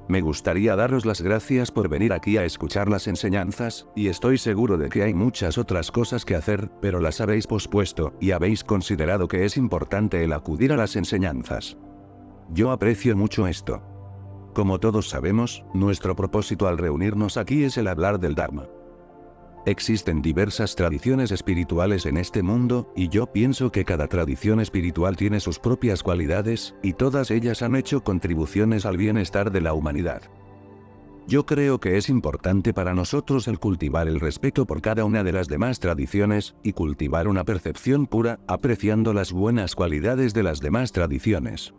Me gustaría daros las gracias por venir aquí a escuchar las enseñanzas, y estoy seguro de que hay muchas otras cosas que hacer, pero las habéis pospuesto, y habéis considerado que es importante el acudir a las enseñanzas. Yo aprecio mucho esto. Como todos sabemos, nuestro propósito al reunirnos aquí es el hablar del Dharma. Existen diversas tradiciones espirituales en este mundo, y yo pienso que cada tradición espiritual tiene sus propias cualidades, y todas ellas han hecho contribuciones al bienestar de la humanidad. Yo creo que es importante para nosotros el cultivar el respeto por cada una de las demás tradiciones, y cultivar una percepción pura, apreciando las buenas cualidades de las demás tradiciones.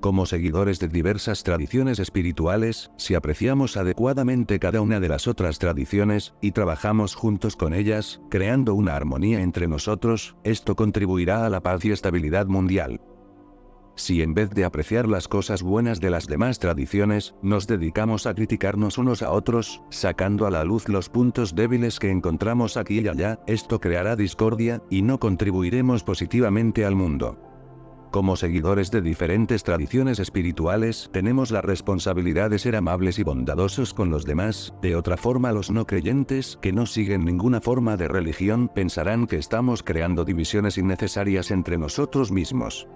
Como seguidores de diversas tradiciones espirituales, si apreciamos adecuadamente cada una de las otras tradiciones, y trabajamos juntos con ellas, creando una armonía entre nosotros, esto contribuirá a la paz y estabilidad mundial. Si en vez de apreciar las cosas buenas de las demás tradiciones, nos dedicamos a criticarnos unos a otros, sacando a la luz los puntos débiles que encontramos aquí y allá, esto creará discordia, y no contribuiremos positivamente al mundo. Como seguidores de diferentes tradiciones espirituales, tenemos la responsabilidad de ser amables y bondadosos con los demás, de otra forma los no creyentes, que no siguen ninguna forma de religión, pensarán que estamos creando divisiones innecesarias entre nosotros mismos.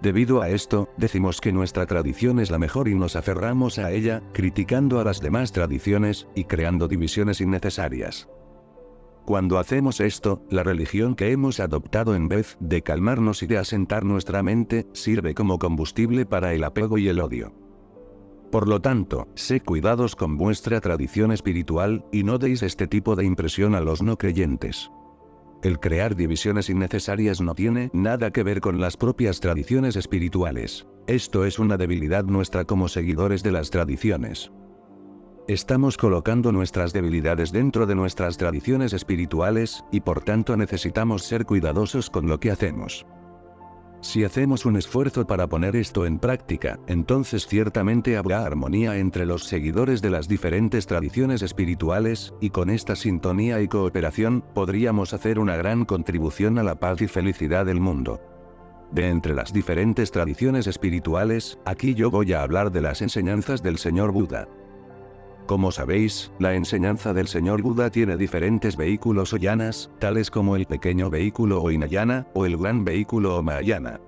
Debido a esto, decimos que nuestra tradición es la mejor y nos aferramos a ella, criticando a las demás tradiciones, y creando divisiones innecesarias. Cuando hacemos esto, la religión que hemos adoptado en vez de calmarnos y de asentar nuestra mente, sirve como combustible para el apego y el odio. Por lo tanto, sé cuidados con vuestra tradición espiritual, y no deis este tipo de impresión a los no creyentes. El crear divisiones innecesarias no tiene nada que ver con las propias tradiciones espirituales. Esto es una debilidad nuestra como seguidores de las tradiciones. Estamos colocando nuestras debilidades dentro de nuestras tradiciones espirituales, y por tanto necesitamos ser cuidadosos con lo que hacemos. Si hacemos un esfuerzo para poner esto en práctica, entonces ciertamente habrá armonía entre los seguidores de las diferentes tradiciones espirituales, y con esta sintonía y cooperación, podríamos hacer una gran contribución a la paz y felicidad del mundo. De entre las diferentes tradiciones espirituales, aquí yo voy a hablar de las enseñanzas del Señor Buda. Como sabéis, la enseñanza del Señor Buda tiene diferentes vehículos o yanas, tales como el pequeño vehículo o hinayana, o el gran vehículo o mahayana.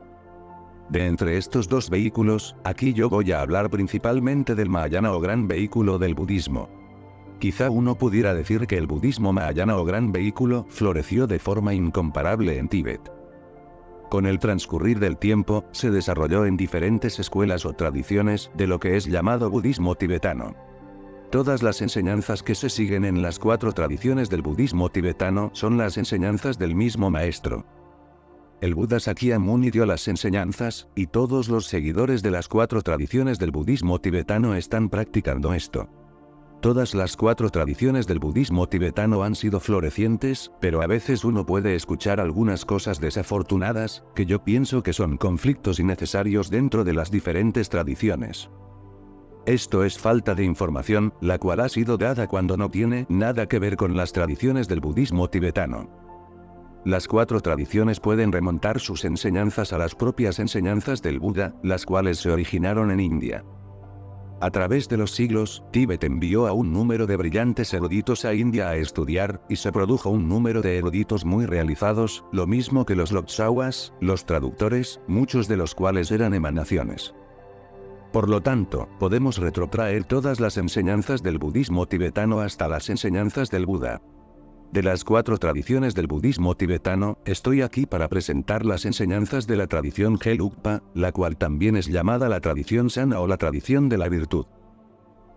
De entre estos dos vehículos, aquí yo voy a hablar principalmente del mahayana o gran vehículo del budismo. Quizá uno pudiera decir que el budismo mahayana o gran vehículo floreció de forma incomparable en Tíbet. Con el transcurrir del tiempo, se desarrolló en diferentes escuelas o tradiciones de lo que es llamado budismo tibetano. Todas las enseñanzas que se siguen en las 4 tradiciones del budismo tibetano son las enseñanzas del mismo maestro. El Buda Sakyamuni dio las enseñanzas, y todos los seguidores de las 4 tradiciones del budismo tibetano están practicando esto. Todas las 4 tradiciones del budismo tibetano han sido florecientes, pero a veces uno puede escuchar algunas cosas desafortunadas, que yo pienso que son conflictos innecesarios dentro de las diferentes tradiciones. Esto es falta de información, la cual ha sido dada cuando no tiene nada que ver con las tradiciones del budismo tibetano. Las 4 tradiciones pueden remontar sus enseñanzas a las propias enseñanzas del Buda, las cuales se originaron en India. A través de los siglos, Tíbet envió a un número de brillantes eruditos a India a estudiar, y se produjo un número de eruditos muy realizados, lo mismo que los Loksawas, los traductores, muchos de los cuales eran emanaciones. Por lo tanto, podemos retrotraer todas las enseñanzas del budismo tibetano hasta las enseñanzas del Buda. De las 4 tradiciones del budismo tibetano, estoy aquí para presentar las enseñanzas de la tradición Gelugpa, la cual también es llamada la tradición sana o la tradición de la virtud.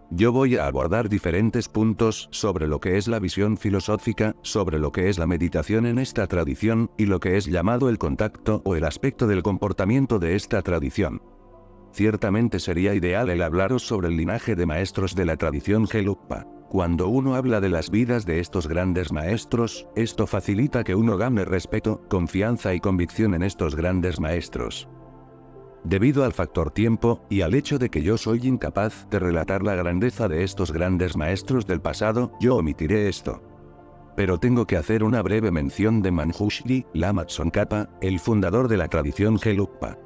Yo voy a abordar diferentes puntos sobre lo que es la visión filosófica, sobre lo que es la meditación en esta tradición, y lo que es llamado el contacto o el aspecto del comportamiento de esta tradición. Ciertamente sería ideal el hablaros sobre el linaje de maestros de la tradición Gelugpa. Cuando uno habla de las vidas de estos grandes maestros, esto facilita que uno gane respeto, confianza y convicción en estos grandes maestros. Debido al factor tiempo, y al hecho de que yo soy incapaz de relatar la grandeza de estos grandes maestros del pasado, yo omitiré esto. Pero tengo que hacer una breve mención de Manjushri Lama Tsongkhapa, el fundador de la tradición Gelugpa.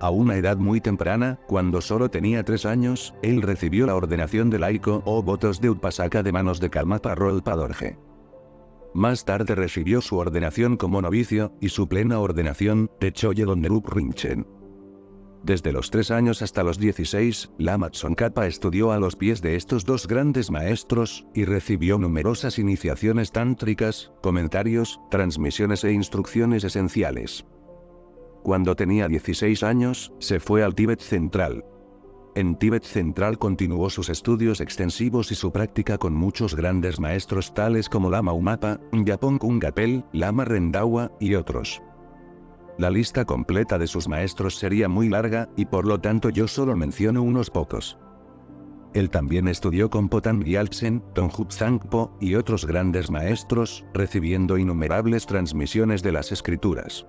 A una edad muy temprana, cuando solo tenía 3 años, él recibió la ordenación de laico o votos de Upasaka de manos de Karmapa Rolpa Dorje. Más tarde recibió su ordenación como novicio, y su plena ordenación, de Choyedon Nerup Rinchen. Desde los 3 años hasta los 16, Lama Tsongkhapa estudió a los pies de estos dos grandes maestros, y recibió numerosas iniciaciones tántricas, comentarios, transmisiones e instrucciones esenciales. Cuando tenía 16 años, se fue al Tíbet central. En Tíbet central continuó sus estudios extensivos y su práctica con muchos grandes maestros tales como Lama Umapa, Yapong Kungapel, Lama Rendawa, y otros. La lista completa de sus maestros sería muy larga, y por lo tanto yo solo menciono unos pocos. Él también estudió con Potan Gyaltsen, Tonghup Zangpo, y otros grandes maestros, recibiendo innumerables transmisiones de las escrituras.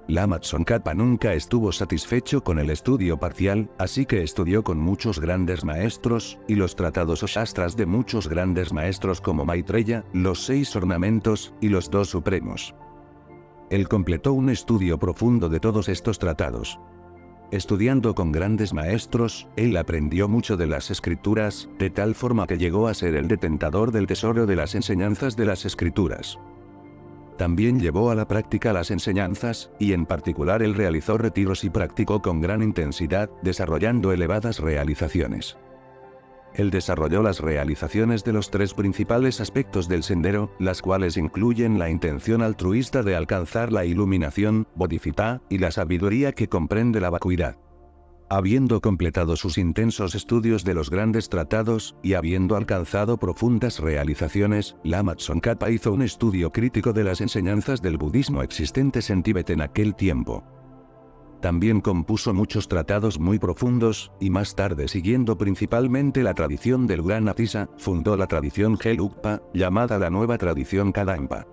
Lama Tsongkhapa nunca estuvo satisfecho con el estudio parcial, así que estudió con muchos grandes maestros, y los tratados o shastras de muchos grandes maestros como Maitreya, los 6 ornamentos, y los 2 supremos. Él completó un estudio profundo de todos estos tratados. Estudiando con grandes maestros, él aprendió mucho de las escrituras, de tal forma que llegó a ser el detentador del tesoro de las enseñanzas de las escrituras. También llevó a la práctica las enseñanzas, y en particular él realizó retiros y practicó con gran intensidad, desarrollando elevadas realizaciones. Él desarrolló las realizaciones de los 3 principales aspectos del sendero, las cuales incluyen la intención altruista de alcanzar la iluminación, bodhisattva, y la sabiduría que comprende la vacuidad. Habiendo completado sus intensos estudios de los grandes tratados, y habiendo alcanzado profundas realizaciones, Lama Tsongkhapa hizo un estudio crítico de las enseñanzas del budismo existentes en Tíbet en aquel tiempo. También compuso muchos tratados muy profundos, y más tarde, siguiendo principalmente la tradición del Gran Atisa, fundó la tradición Gelugpa, llamada la nueva tradición Kadampa.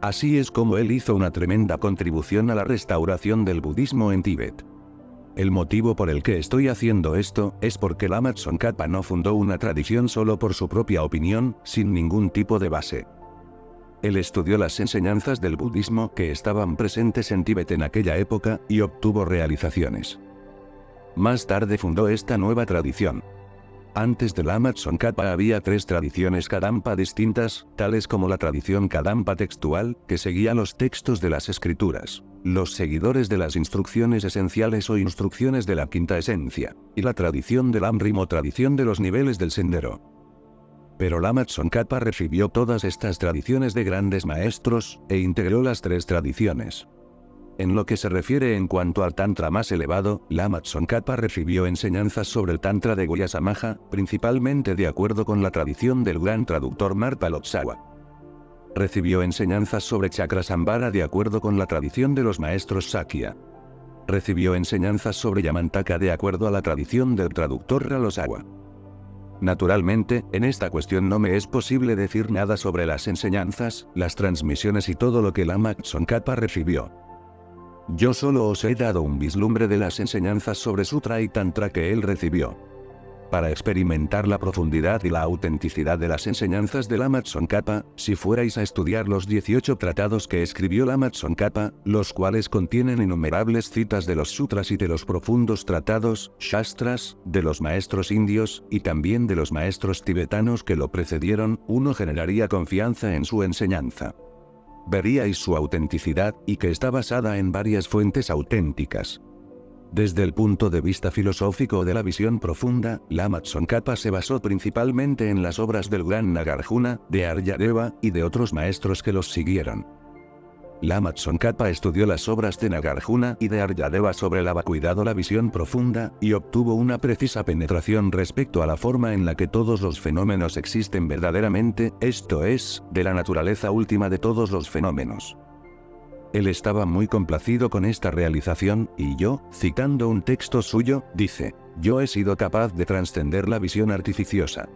Así es como él hizo una tremenda contribución a la restauración del budismo en Tíbet. El motivo por el que estoy haciendo esto, es porque Lama Tsongkhapa no fundó una tradición solo por su propia opinión, sin ningún tipo de base. Él estudió las enseñanzas del budismo que estaban presentes en Tíbet en aquella época, y obtuvo realizaciones. Más tarde fundó esta nueva tradición. Antes de Lama Tsongkhapa había 3 tradiciones Kadampa distintas, tales como la tradición Kadampa textual, que seguía los textos de las escrituras, los seguidores de las instrucciones esenciales o instrucciones de la quinta esencia, y la tradición del Amrim o tradición de los niveles del sendero. Pero Lama Tsongkhapa recibió todas estas tradiciones de grandes maestros, e integró las 3 tradiciones. En lo que se refiere en cuanto al Tantra más elevado, Lama Tsongkhapa recibió enseñanzas sobre el Tantra de Guhyasamaja, principalmente de acuerdo con la tradición del gran traductor Marpa Lotsawa. Recibió enseñanzas sobre Chakrasambhara de acuerdo con la tradición de los maestros Sakya. Recibió enseñanzas sobre Yamantaka de acuerdo a la tradición del traductor Ralosawa. Naturalmente, en esta cuestión no me es posible decir nada sobre las enseñanzas, las transmisiones y todo lo que Lama Tsongkhapa recibió. Yo solo os he dado un vislumbre de las enseñanzas sobre Sutra y Tantra que él recibió. Para experimentar la profundidad y la autenticidad de las enseñanzas de Lama Tsongkhapa, si fuerais a estudiar los 18 tratados que escribió Lama Tsongkhapa, los cuales contienen innumerables citas de los sutras y de los profundos tratados, shastras, de los maestros indios, y también de los maestros tibetanos que lo precedieron, uno generaría confianza en su enseñanza. Veríais su autenticidad, y que está basada en varias fuentes auténticas. Desde el punto de vista filosófico de la visión profunda, Lama Tsongkhapa se basó principalmente en las obras del gran Nagarjuna, de Aryadeva, y de otros maestros que los siguieron. Lama Tsongkhapa estudió las obras de Nagarjuna y de Aryadeva sobre la vacuidad o la visión profunda, y obtuvo una precisa penetración respecto a la forma en la que todos los fenómenos existen verdaderamente, esto es, de la naturaleza última de todos los fenómenos. Él estaba muy complacido con esta realización, y yo, citando un texto suyo, dice: yo he sido capaz de trascender la visión artificiosa.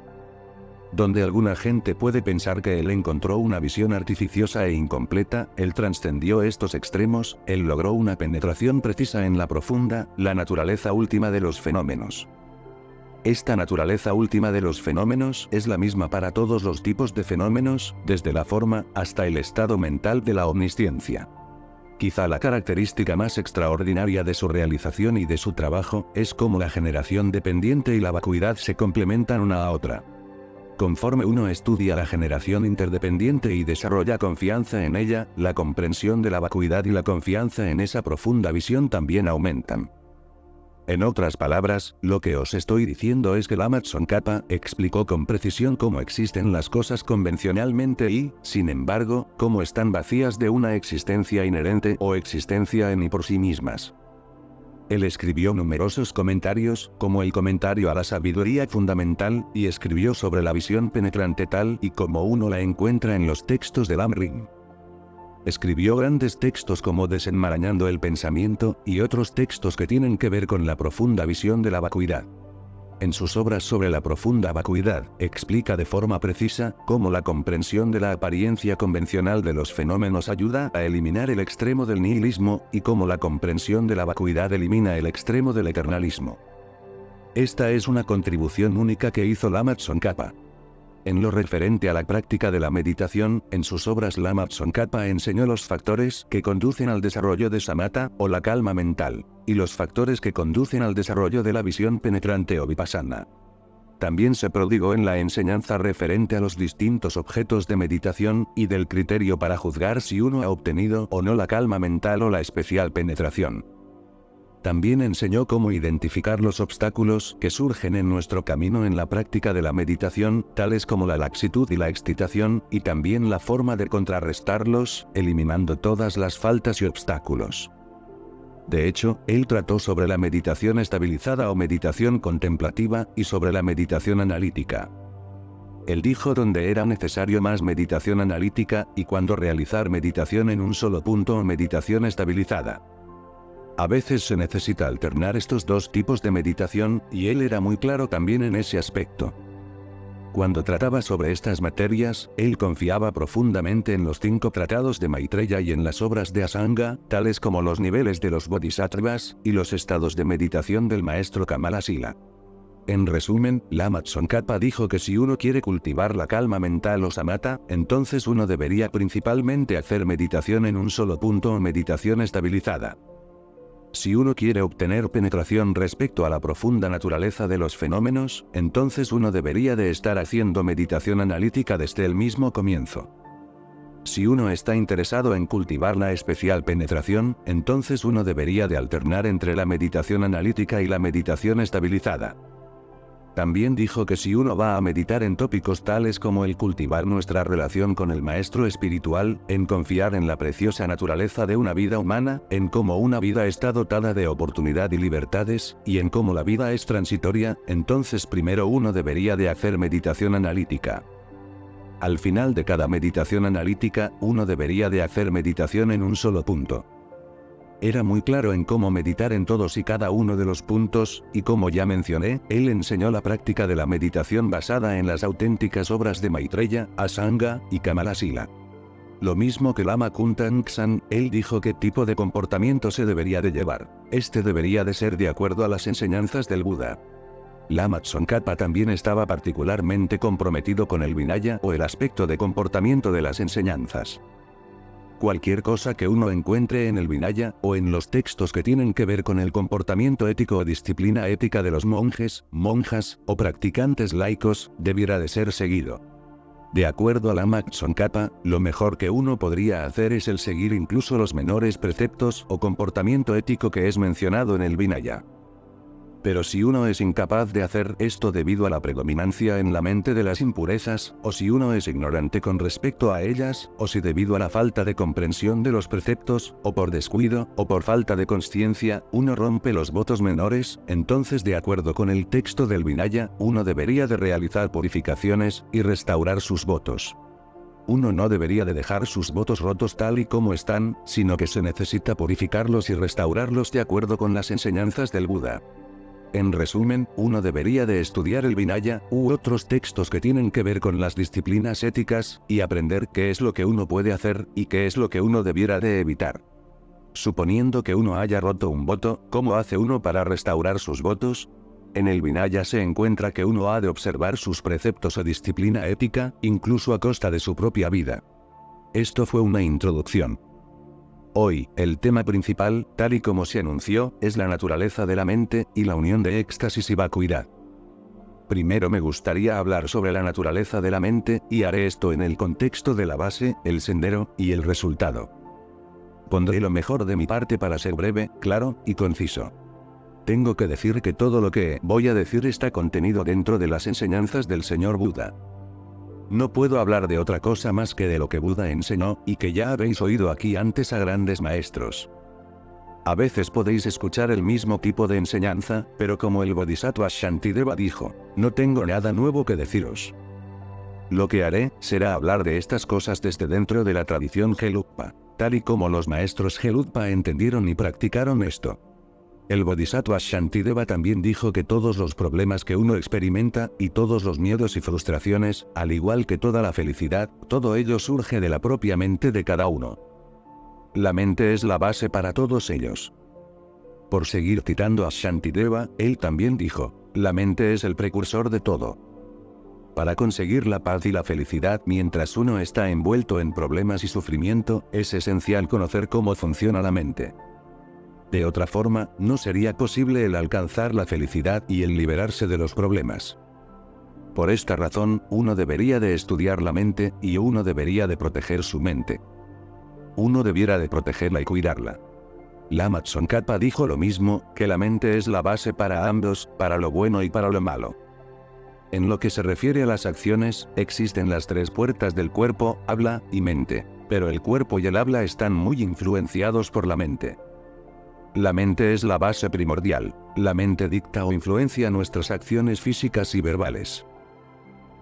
Donde alguna gente puede pensar que él encontró una visión artificiosa e incompleta, él trascendió estos extremos, él logró una penetración precisa en la profunda, la naturaleza última de los fenómenos. Esta naturaleza última de los fenómenos es la misma para todos los tipos de fenómenos, desde la forma, hasta el estado mental de la omnisciencia. Quizá la característica más extraordinaria de su realización y de su trabajo, es cómo la generación dependiente y la vacuidad se complementan una a otra. Conforme uno estudia la generación interdependiente y desarrolla confianza en ella, la comprensión de la vacuidad y la confianza en esa profunda visión también aumentan. En otras palabras, lo que os estoy diciendo es que Lama Tsongkhapa explicó con precisión cómo existen las cosas convencionalmente y, sin embargo, cómo están vacías de una existencia inherente o existencia en y por sí mismas. Él escribió numerosos comentarios, como el comentario a la sabiduría fundamental, y escribió sobre la visión penetrante tal y como uno la encuentra en los textos del Lam-rim. Escribió grandes textos como Desenmarañando el pensamiento, y otros textos que tienen que ver con la profunda visión de la vacuidad. En sus obras sobre la profunda vacuidad, explica de forma precisa cómo la comprensión de la apariencia convencional de los fenómenos ayuda a eliminar el extremo del nihilismo, y cómo la comprensión de la vacuidad elimina el extremo del eternalismo. Esta es una contribución única que hizo Lama Tsongkhapa. En lo referente a la práctica de la meditación, en sus obras Lama Tsongkhapa enseñó los factores que conducen al desarrollo de samatha, o la calma mental, y los factores que conducen al desarrollo de la visión penetrante o vipassana. También se prodigó en la enseñanza referente a los distintos objetos de meditación, y del criterio para juzgar si uno ha obtenido o no la calma mental o la especial penetración. También enseñó cómo identificar los obstáculos que surgen en nuestro camino en la práctica de la meditación, tales como la laxitud y la excitación, y también la forma de contrarrestarlos, eliminando todas las faltas y obstáculos. De hecho, él trató sobre la meditación estabilizada o meditación contemplativa, y sobre la meditación analítica. Él dijo dónde era necesario más meditación analítica, y cuándo realizar meditación en un solo punto o meditación estabilizada. A veces se necesita alternar estos dos tipos de meditación, y él era muy claro también en ese aspecto. Cuando trataba sobre estas materias, él confiaba profundamente en los 5 tratados de Maitreya y en las obras de Asanga, tales como los niveles de los bodhisattvas, y los estados de meditación del maestro Kamalasila. En resumen, Lama Tsongkhapa dijo que si uno quiere cultivar la calma mental o samatha, entonces uno debería principalmente hacer meditación en un solo punto o meditación estabilizada. Si uno quiere obtener penetración respecto a la profunda naturaleza de los fenómenos, entonces uno debería de estar haciendo meditación analítica desde el mismo comienzo. Si uno está interesado en cultivar la especial penetración, entonces uno debería de alternar entre la meditación analítica y la meditación estabilizada. También dijo que si uno va a meditar en tópicos tales como el cultivar nuestra relación con el maestro espiritual, en confiar en la preciosa naturaleza de una vida humana, en cómo una vida está dotada de oportunidad y libertades, y en cómo la vida es transitoria, entonces primero uno debería de hacer meditación analítica. Al final de cada meditación analítica, uno debería de hacer meditación en un solo punto. Era muy claro en cómo meditar en todos y cada uno de los puntos, y como ya mencioné, él enseñó la práctica de la meditación basada en las auténticas obras de Maitreya, Asanga y Kamalasila. Lo mismo que Lama Kuntangsan, él dijo qué tipo de comportamiento se debería de llevar. Este debería de ser de acuerdo a las enseñanzas del Buda. Lama Tsongkhapa también estaba particularmente comprometido con el Vinaya o el aspecto de comportamiento de las enseñanzas. Cualquier cosa que uno encuentre en el Vinaya, o en los textos que tienen que ver con el comportamiento ético o disciplina ética de los monjes, monjas, o practicantes laicos, debiera de ser seguido. De acuerdo a Lama Tsongkhapa, lo mejor que uno podría hacer es el seguir incluso los menores preceptos o comportamiento ético que es mencionado en el Vinaya. Pero si uno es incapaz de hacer esto debido a la predominancia en la mente de las impurezas, o si uno es ignorante con respecto a ellas, o si debido a la falta de comprensión de los preceptos, o por descuido, o por falta de consciencia, uno rompe los votos menores, entonces de acuerdo con el texto del Vinaya, uno debería de realizar purificaciones, y restaurar sus votos. Uno no debería de dejar sus votos rotos tal y como están, sino que se necesita purificarlos y restaurarlos de acuerdo con las enseñanzas del Buda. En resumen, uno debería de estudiar el Vinaya, u otros textos que tienen que ver con las disciplinas éticas, y aprender qué es lo que uno puede hacer, y qué es lo que uno debiera de evitar. Suponiendo que uno haya roto un voto, ¿cómo hace uno para restaurar sus votos? En el Vinaya se encuentra que uno ha de observar sus preceptos o disciplina ética, incluso a costa de su propia vida. Esto fue una introducción. Hoy, el tema principal, tal y como se anunció, es la naturaleza de la mente y la unión de éxtasis y vacuidad. Primero me gustaría hablar sobre la naturaleza de la mente, y haré esto en el contexto de la base, el sendero, y el resultado. Pondré lo mejor de mi parte para ser breve, claro, y conciso. Tengo que decir que todo lo que voy a decir está contenido dentro de las enseñanzas del señor Buda. No puedo hablar de otra cosa más que de lo que Buda enseñó, y que ya habéis oído aquí antes a grandes maestros. A veces podéis escuchar el mismo tipo de enseñanza, pero como el Bodhisattva Shantideva dijo, no tengo nada nuevo que deciros. Lo que haré, será hablar de estas cosas desde dentro de la tradición Gelugpa, tal y como los maestros Gelugpa entendieron y practicaron esto. El Bodhisattva Shantideva también dijo que todos los problemas que uno experimenta, y todos los miedos y frustraciones, al igual que toda la felicidad, todo ello surge de la propia mente de cada uno. La mente es la base para todos ellos. Por seguir citando a Shantideva, él también dijo, la mente es el precursor de todo. Para conseguir la paz y la felicidad mientras uno está envuelto en problemas y sufrimiento, es esencial conocer cómo funciona la mente. De otra forma, no sería posible el alcanzar la felicidad y el liberarse de los problemas. Por esta razón, uno debería de estudiar la mente, y uno debería de proteger su mente. Uno debiera de protegerla y cuidarla. Lama Tsongkhapa dijo lo mismo, que la mente es la base para ambos, para lo bueno y para lo malo. En lo que se refiere a las acciones, existen las tres puertas del cuerpo, habla y mente, pero el cuerpo y el habla están muy influenciados por la mente. La mente es la base primordial, la mente dicta o influencia nuestras acciones físicas y verbales.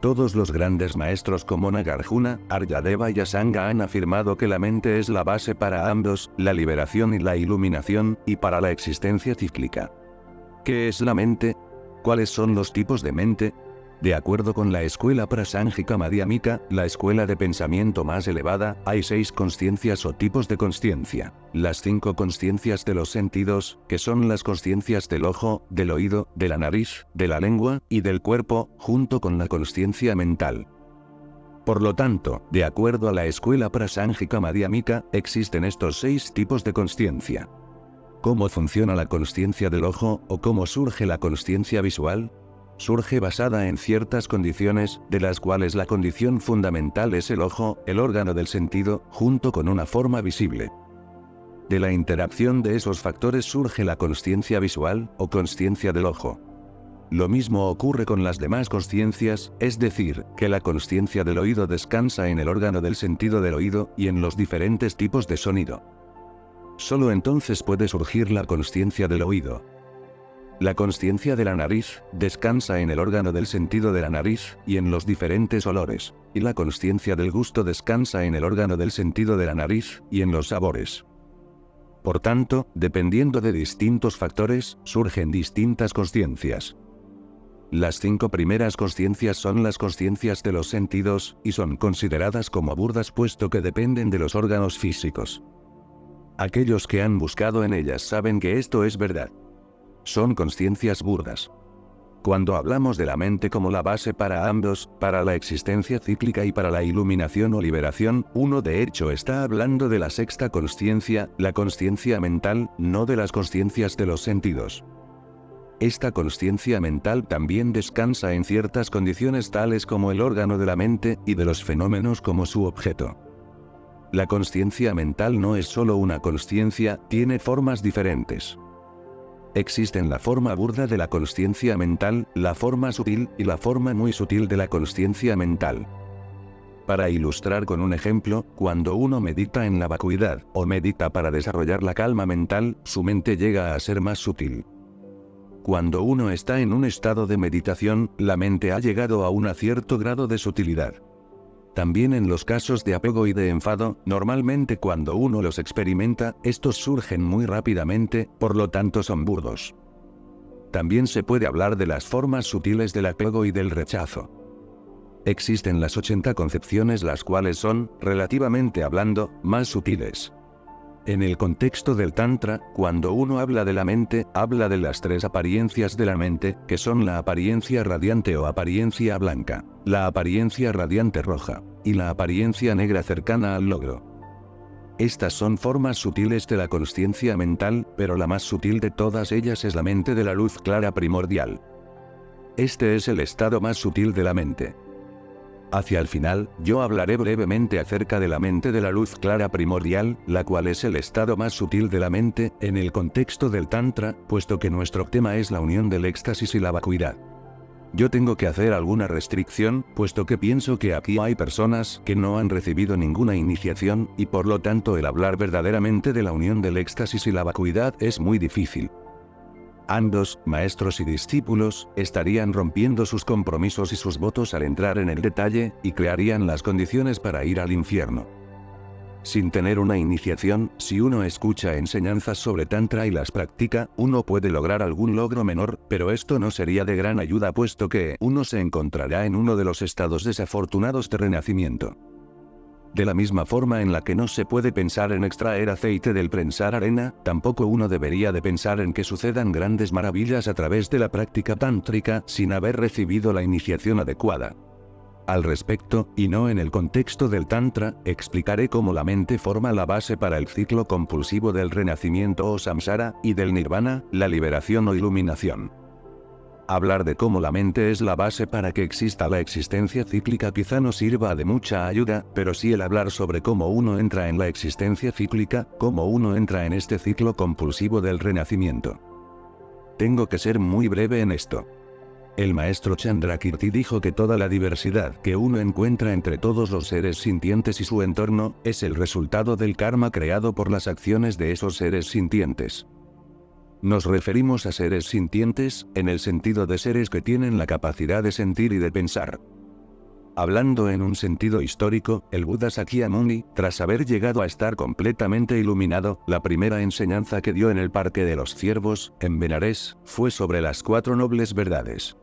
Todos los grandes maestros como Nagarjuna, Aryadeva y Asanga han afirmado que la mente es la base para ambos, la liberación y la iluminación, y para la existencia cíclica. ¿Qué es la mente? ¿Cuáles son los tipos de mente? De acuerdo con la escuela prasángika madhyamika, la escuela de pensamiento más elevada, hay 6 consciencias o tipos de consciencia. Las 5 consciencias de los sentidos, que son las consciencias del ojo, del oído, de la nariz, de la lengua, y del cuerpo, junto con la consciencia mental. Por lo tanto, de acuerdo a la escuela prasángika madhyamika, existen estos 6 tipos de consciencia. ¿Cómo funciona la consciencia del ojo, o cómo surge la consciencia visual? Surge basada en ciertas condiciones, de las cuales la condición fundamental es el ojo, el órgano del sentido, junto con una forma visible. De la interacción de esos factores surge la consciencia visual, o consciencia del ojo. Lo mismo ocurre con las demás consciencias, es decir, que la consciencia del oído descansa en el órgano del sentido del oído, y en los diferentes tipos de sonido. Solo entonces puede surgir la consciencia del oído. La consciencia de la nariz descansa en el órgano del sentido de la nariz, y en los diferentes olores, y la consciencia del gusto descansa en el órgano del sentido de la nariz, y en los sabores. Por tanto, dependiendo de distintos factores, surgen distintas consciencias. Las 5 primeras consciencias son las consciencias de los sentidos, y son consideradas como burdas puesto que dependen de los órganos físicos. Aquellos que han buscado en ellas saben que esto es verdad. Son consciencias burdas. Cuando hablamos de la mente como la base para ambos, para la existencia cíclica y para la iluminación o liberación, uno de hecho está hablando de la 6ª consciencia, la consciencia mental, no de las consciencias de los sentidos. Esta consciencia mental también descansa en ciertas condiciones tales como el órgano de la mente, y de los fenómenos como su objeto. La consciencia mental no es solo una consciencia, tiene formas diferentes. Existen la forma burda de la consciencia mental, la forma sutil, y la forma muy sutil de la consciencia mental. Para ilustrar con un ejemplo, cuando uno medita en la vacuidad, o medita para desarrollar la calma mental, su mente llega a ser más sutil. Cuando uno está en un estado de meditación, la mente ha llegado a un cierto grado de sutilidad. También en los casos de apego y de enfado, normalmente cuando uno los experimenta, estos surgen muy rápidamente, por lo tanto son burdos. También se puede hablar de las formas sutiles del apego y del rechazo. Existen las 80 concepciones, las cuales son, relativamente hablando, más sutiles. En el contexto del Tantra, cuando uno habla de la mente, habla de las 3 apariencias de la mente, que son la apariencia radiante o apariencia blanca, la apariencia radiante roja, y la apariencia negra cercana al logro. Estas son formas sutiles de la consciencia mental, pero la más sutil de todas ellas es la mente de la luz clara primordial. Este es el estado más sutil de la mente. Hacia el final, yo hablaré brevemente acerca de la mente de la luz clara primordial, la cual es el estado más sutil de la mente, en el contexto del Tantra, puesto que nuestro tema es la unión del éxtasis y la vacuidad. Yo tengo que hacer alguna restricción, puesto que pienso que aquí hay personas que no han recibido ninguna iniciación, y por lo tanto el hablar verdaderamente de la unión del éxtasis y la vacuidad es muy difícil. Ambos, maestros y discípulos, estarían rompiendo sus compromisos y sus votos al entrar en el detalle, y crearían las condiciones para ir al infierno. Sin tener una iniciación, si uno escucha enseñanzas sobre Tantra y las practica, uno puede lograr algún logro menor, pero esto no sería de gran ayuda puesto que uno se encontrará en uno de los estados desafortunados de renacimiento. De la misma forma en la que no se puede pensar en extraer aceite del prensar arena, tampoco uno debería de pensar en que sucedan grandes maravillas a través de la práctica tántrica sin haber recibido la iniciación adecuada. Al respecto, y no en el contexto del Tantra, explicaré cómo la mente forma la base para el ciclo compulsivo del renacimiento o samsara, y del nirvana, la liberación o iluminación. Hablar de cómo la mente es la base para que exista la existencia cíclica quizá no sirva de mucha ayuda, pero sí el hablar sobre cómo uno entra en la existencia cíclica, cómo uno entra en este ciclo compulsivo del renacimiento. Tengo que ser muy breve en esto. El maestro Chandrakirti dijo que toda la diversidad que uno encuentra entre todos los seres sintientes y su entorno, es el resultado del karma creado por las acciones de esos seres sintientes. Nos referimos a seres sintientes, en el sentido de seres que tienen la capacidad de sentir y de pensar. Hablando en un sentido histórico, el Buda Sakyamuni, tras haber llegado a estar completamente iluminado, la primera enseñanza que dio en el Parque de los Ciervos, en Benares, fue sobre las 4 nobles verdades.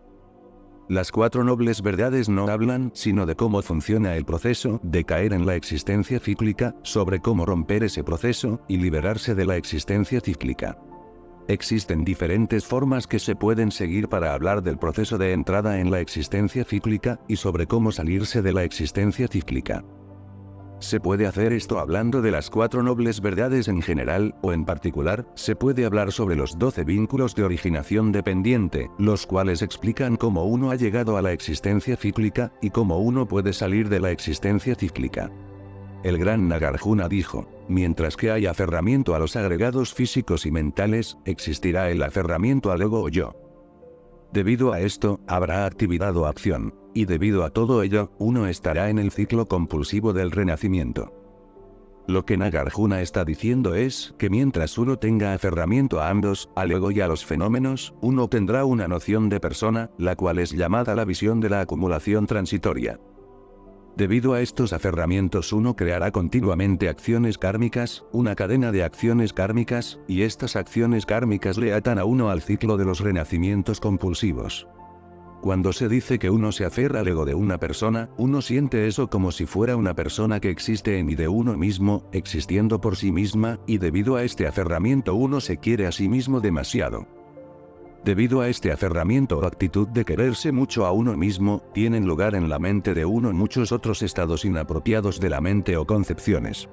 Las 4 nobles verdades no hablan sino de cómo funciona el proceso de caer en la existencia cíclica, sobre cómo romper ese proceso y liberarse de la existencia cíclica. Existen diferentes formas que se pueden seguir para hablar del proceso de entrada en la existencia cíclica, y sobre cómo salirse de la existencia cíclica. Se puede hacer esto hablando de las 4 nobles verdades en general, o en particular, se puede hablar sobre los 12 vínculos de originación dependiente, los cuales explican cómo uno ha llegado a la existencia cíclica, y cómo uno puede salir de la existencia cíclica. El gran Nagarjuna dijo: mientras que hay aferramiento a los agregados físicos y mentales, existirá el aferramiento al ego o yo. Debido a esto, habrá actividad o acción, y debido a todo ello, uno estará en el ciclo compulsivo del renacimiento. Lo que Nagarjuna está diciendo es que mientras uno tenga aferramiento a ambos, al ego y a los fenómenos, uno tendrá una noción de persona, la cual es llamada la visión de la acumulación transitoria. Debido a estos aferramientos uno creará continuamente acciones kármicas, una cadena de acciones kármicas, y estas acciones kármicas le atan a uno al ciclo de los renacimientos compulsivos. Cuando se dice que uno se aferra al ego de una persona, uno siente eso como si fuera una persona que existe en y de uno mismo, existiendo por sí misma, y debido a este aferramiento uno se quiere a sí mismo demasiado. Debido a este aferramiento o actitud de quererse mucho a uno mismo, tienen lugar en la mente de uno muchos otros estados inapropiados de la mente o concepciones.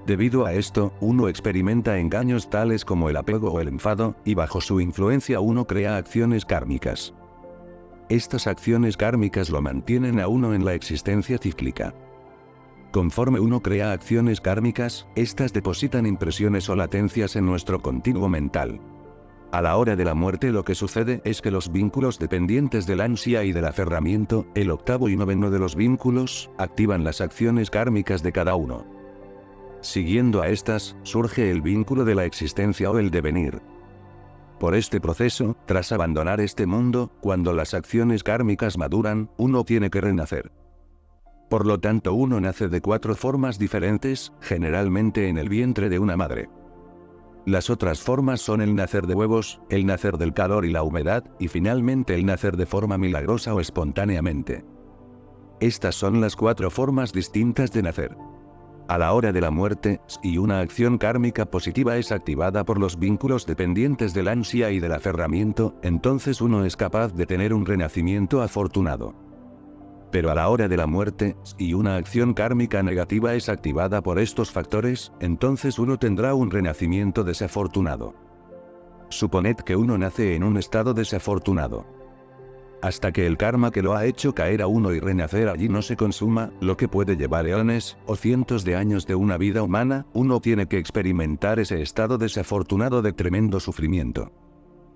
Debido a esto, uno experimenta engaños tales como el apego o el enfado, y bajo su influencia uno crea acciones kármicas. Estas acciones kármicas lo mantienen a uno en la existencia cíclica. Conforme uno crea acciones kármicas, estas depositan impresiones o latencias en nuestro continuo mental. A la hora de la muerte lo que sucede es que los vínculos dependientes del ansia y del aferramiento, el octavo y noveno de los vínculos, activan las acciones kármicas de cada uno. Siguiendo a estas, surge el vínculo de la existencia o el devenir. Por este proceso, tras abandonar este mundo, cuando las acciones kármicas maduran, uno tiene que renacer. Por lo tanto uno nace de 4 formas diferentes, generalmente en el vientre de una madre. Las otras formas son el nacer de huevos, el nacer del calor y la humedad, y finalmente el nacer de forma milagrosa o espontáneamente. Estas son las 4 formas distintas de nacer. A la hora de la muerte, si una acción kármica positiva es activada por los vínculos dependientes del ansia y del aferramiento, entonces uno es capaz de tener un renacimiento afortunado. Pero a la hora de la muerte, si una acción kármica negativa es activada por estos factores, entonces uno tendrá un renacimiento desafortunado. Suponed que uno nace en un estado desafortunado. Hasta que el karma que lo ha hecho caer a uno y renacer allí no se consuma, lo que puede llevar eones, o cientos de años de una vida humana, uno tiene que experimentar ese estado desafortunado de tremendo sufrimiento.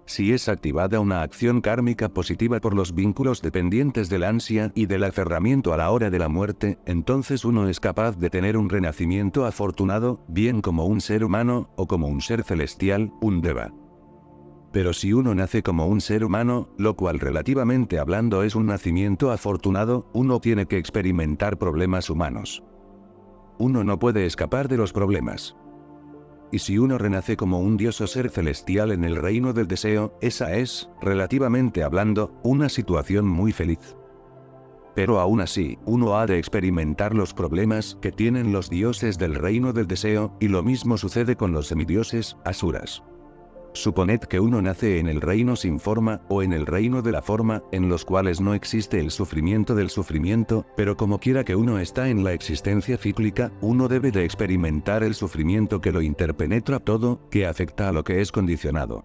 Si es activada una acción kármica positiva por los vínculos dependientes del ansia y del aferramiento a la hora de la muerte, entonces uno es capaz de tener un renacimiento afortunado, bien como un ser humano, o como un ser celestial, un deva. Pero si uno nace como un ser humano, lo cual relativamente hablando es un nacimiento afortunado, uno tiene que experimentar problemas humanos. Uno no puede escapar de los problemas. Y si uno renace como un dios o ser celestial en el reino del deseo, esa es, relativamente hablando, una situación muy feliz. Pero aún así, uno ha de experimentar los problemas que tienen los dioses del reino del deseo, y lo mismo sucede con los semidioses, asuras. Suponed que uno nace en el reino sin forma, o en el reino de la forma, en los cuales no existe el sufrimiento del sufrimiento, pero como quiera que uno está en la existencia cíclica, uno debe de experimentar el sufrimiento que lo interpenetra todo, que afecta a lo que es condicionado.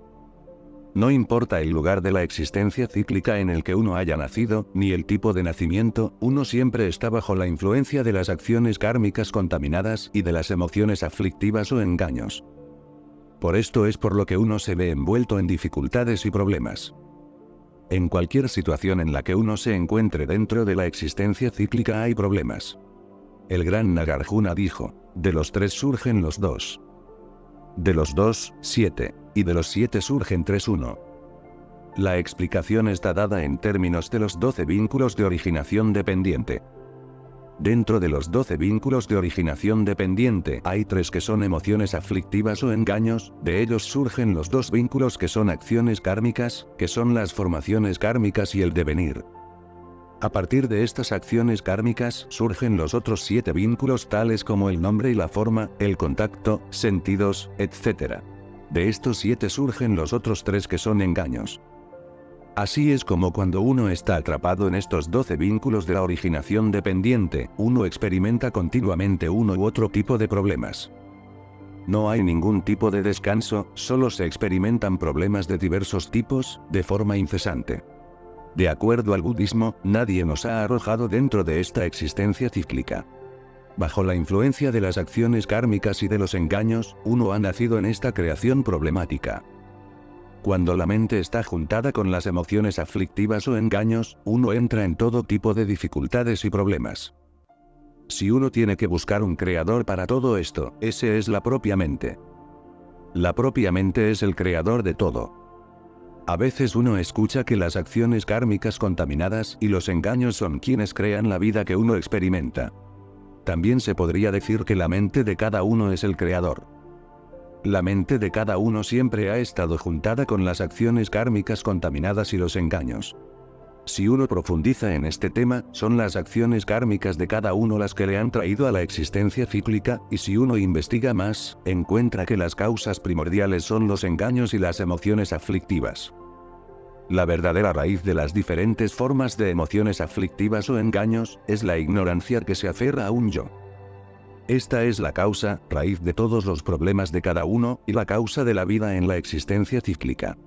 No importa el lugar de la existencia cíclica en el que uno haya nacido, ni el tipo de nacimiento, uno siempre está bajo la influencia de las acciones kármicas contaminadas y de las emociones aflictivas o engaños. Por esto es por lo que uno se ve envuelto en dificultades y problemas. En cualquier situación en la que uno se encuentre dentro de la existencia cíclica hay problemas. El gran Nagarjuna dijo, de los 3 surgen los 2. De los 2, 7, y de los 7 surgen 3, 1. La explicación está dada en términos de los 12 vínculos de originación dependiente. Dentro de los 12 vínculos de originación dependiente hay 3 que son emociones aflictivas o engaños, de ellos surgen los 2 vínculos que son acciones kármicas, que son las formaciones kármicas y el devenir. A partir de estas acciones kármicas surgen los otros 7 vínculos tales como el nombre y la forma, el contacto, sentidos, etc. De estos 7 surgen los otros 3 que son engaños. Así es como cuando uno está atrapado en estos 12 vínculos de la originación dependiente, uno experimenta continuamente uno u otro tipo de problemas. No hay ningún tipo de descanso, solo se experimentan problemas de diversos tipos, de forma incesante. De acuerdo al budismo, nadie nos ha arrojado dentro de esta existencia cíclica. Bajo la influencia de las acciones kármicas y de los engaños, uno ha nacido en esta creación problemática. Cuando la mente está juntada con las emociones aflictivas o engaños, uno entra en todo tipo de dificultades y problemas. Si uno tiene que buscar un creador para todo esto, ese es la propia mente. La propia mente es el creador de todo. A veces uno escucha que las acciones kármicas contaminadas y los engaños son quienes crean la vida que uno experimenta. También se podría decir que la mente de cada uno es el creador. La mente de cada uno siempre ha estado juntada con las acciones kármicas contaminadas y los engaños. Si uno profundiza en este tema, son las acciones kármicas de cada uno las que le han traído a la existencia cíclica, y si uno investiga más, encuentra que las causas primordiales son los engaños y las emociones aflictivas. La verdadera raíz de las diferentes formas de emociones aflictivas o engaños, es la ignorancia que se aferra a un yo. Esta es la causa, raíz de todos los problemas de cada uno, y la causa de la vida en la existencia cíclica.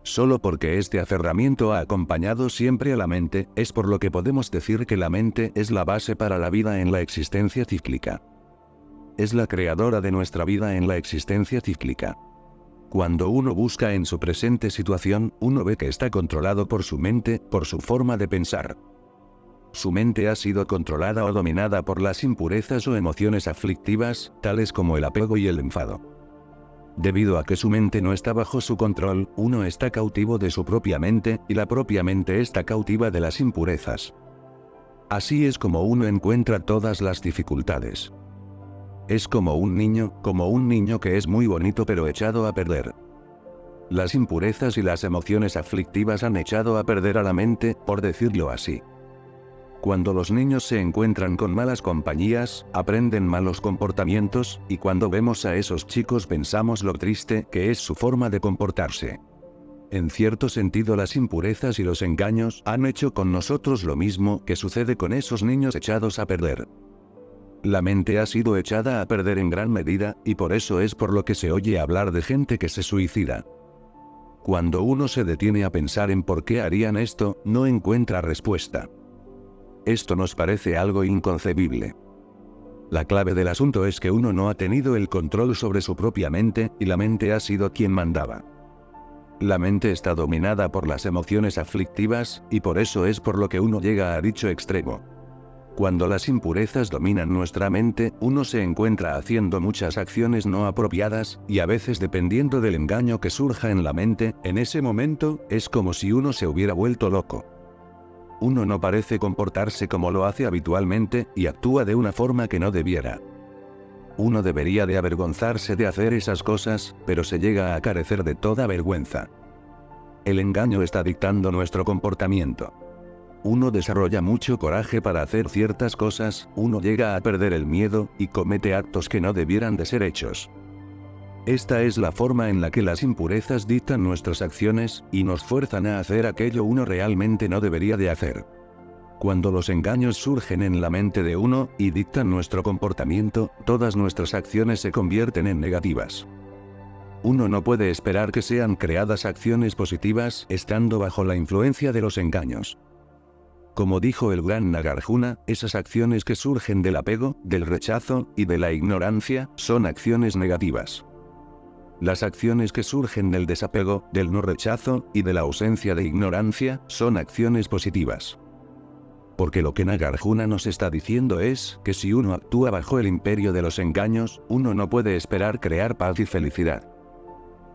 Solo porque este aferramiento ha acompañado siempre a la mente, es por lo que podemos decir que la mente es la base para la vida en la existencia cíclica. Es la creadora de nuestra vida en la existencia cíclica. Cuando uno busca en su presente situación, uno ve que está controlado por su mente, por su forma de pensar. Su mente ha sido controlada o dominada por las impurezas o emociones aflictivas, tales como el apego y el enfado. Debido a que su mente no está bajo su control, uno está cautivo de su propia mente, y la propia mente está cautiva de las impurezas. Así es como uno encuentra todas las dificultades. Es como un niño que es muy bonito pero echado a perder. Las impurezas y las emociones aflictivas han echado a perder a la mente, por decirlo así. Cuando los niños se encuentran con malas compañías, aprenden malos comportamientos, y cuando vemos a esos chicos pensamos lo triste que es su forma de comportarse. En cierto sentido, las impurezas y los engaños han hecho con nosotros lo mismo que sucede con esos niños echados a perder. La mente ha sido echada a perder en gran medida, y por eso es por lo que se oye hablar de gente que se suicida. Cuando uno se detiene a pensar en por qué harían esto, no encuentra respuesta. Esto nos parece algo inconcebible. La clave del asunto es que uno no ha tenido el control sobre su propia mente, y la mente ha sido quien mandaba. La mente está dominada por las emociones aflictivas, y por eso es por lo que uno llega a dicho extremo. Cuando las impurezas dominan nuestra mente, uno se encuentra haciendo muchas acciones no apropiadas, y a veces, dependiendo del engaño que surja en la mente, en ese momento, es como si uno se hubiera vuelto loco. Uno no parece comportarse como lo hace habitualmente, y actúa de una forma que no debiera. Uno debería de avergonzarse de hacer esas cosas, pero se llega a carecer de toda vergüenza. El engaño está dictando nuestro comportamiento. Uno desarrolla mucho coraje para hacer ciertas cosas, uno llega a perder el miedo, y comete actos que no debieran de ser hechos. Esta es la forma en la que las impurezas dictan nuestras acciones, y nos fuerzan a hacer aquello uno realmente no debería de hacer. Cuando los engaños surgen en la mente de uno, y dictan nuestro comportamiento, todas nuestras acciones se convierten en negativas. Uno no puede esperar que sean creadas acciones positivas, estando bajo la influencia de los engaños. Como dijo el gran Nagarjuna, esas acciones que surgen del apego, del rechazo, y de la ignorancia, son acciones negativas. Las acciones que surgen del desapego, del no rechazo, y de la ausencia de ignorancia, son acciones positivas. Porque lo que Nagarjuna nos está diciendo es, que si uno actúa bajo el imperio de los engaños, uno no puede esperar crear paz y felicidad.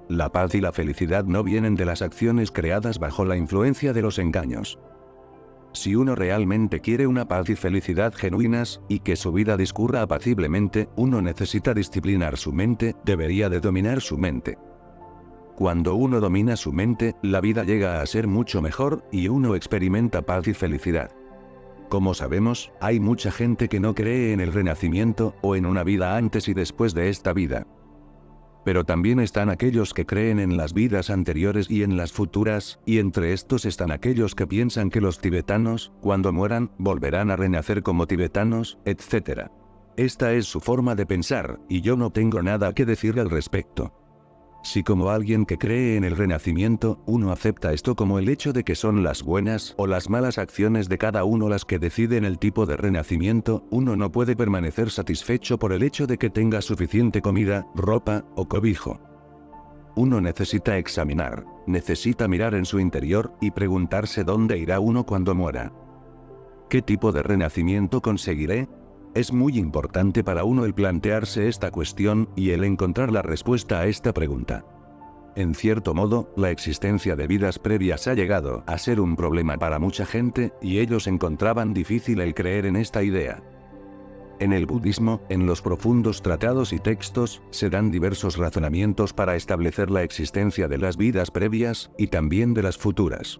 La paz y la felicidad no vienen de las acciones creadas bajo la influencia de los engaños. Si uno realmente quiere una paz y felicidad genuinas, y que su vida discurra apaciblemente, uno necesita disciplinar su mente, debería de dominar su mente. Cuando uno domina su mente, la vida llega a ser mucho mejor, y uno experimenta paz y felicidad. Como sabemos, hay mucha gente que no cree en el renacimiento, o en una vida antes y después de esta vida. Pero también están aquellos que creen en las vidas anteriores y en las futuras, y entre estos están aquellos que piensan que los tibetanos, cuando mueran, volverán a renacer como tibetanos, etc. Esta es su forma de pensar, y yo no tengo nada que decir al respecto. Si como alguien que cree en el renacimiento, uno acepta esto como el hecho de que son las buenas o las malas acciones de cada uno las que deciden el tipo de renacimiento, uno no puede permanecer satisfecho por el hecho de que tenga suficiente comida, ropa o cobijo. Uno necesita examinar, necesita mirar en su interior y preguntarse dónde irá uno cuando muera. ¿Qué tipo de renacimiento conseguiré? Es muy importante para uno el plantearse esta cuestión, y el encontrar la respuesta a esta pregunta. En cierto modo, la existencia de vidas previas ha llegado a ser un problema para mucha gente, y ellos encontraban difícil el creer en esta idea. En el budismo, en los profundos tratados y textos, se dan diversos razonamientos para establecer la existencia de las vidas previas, y también de las futuras.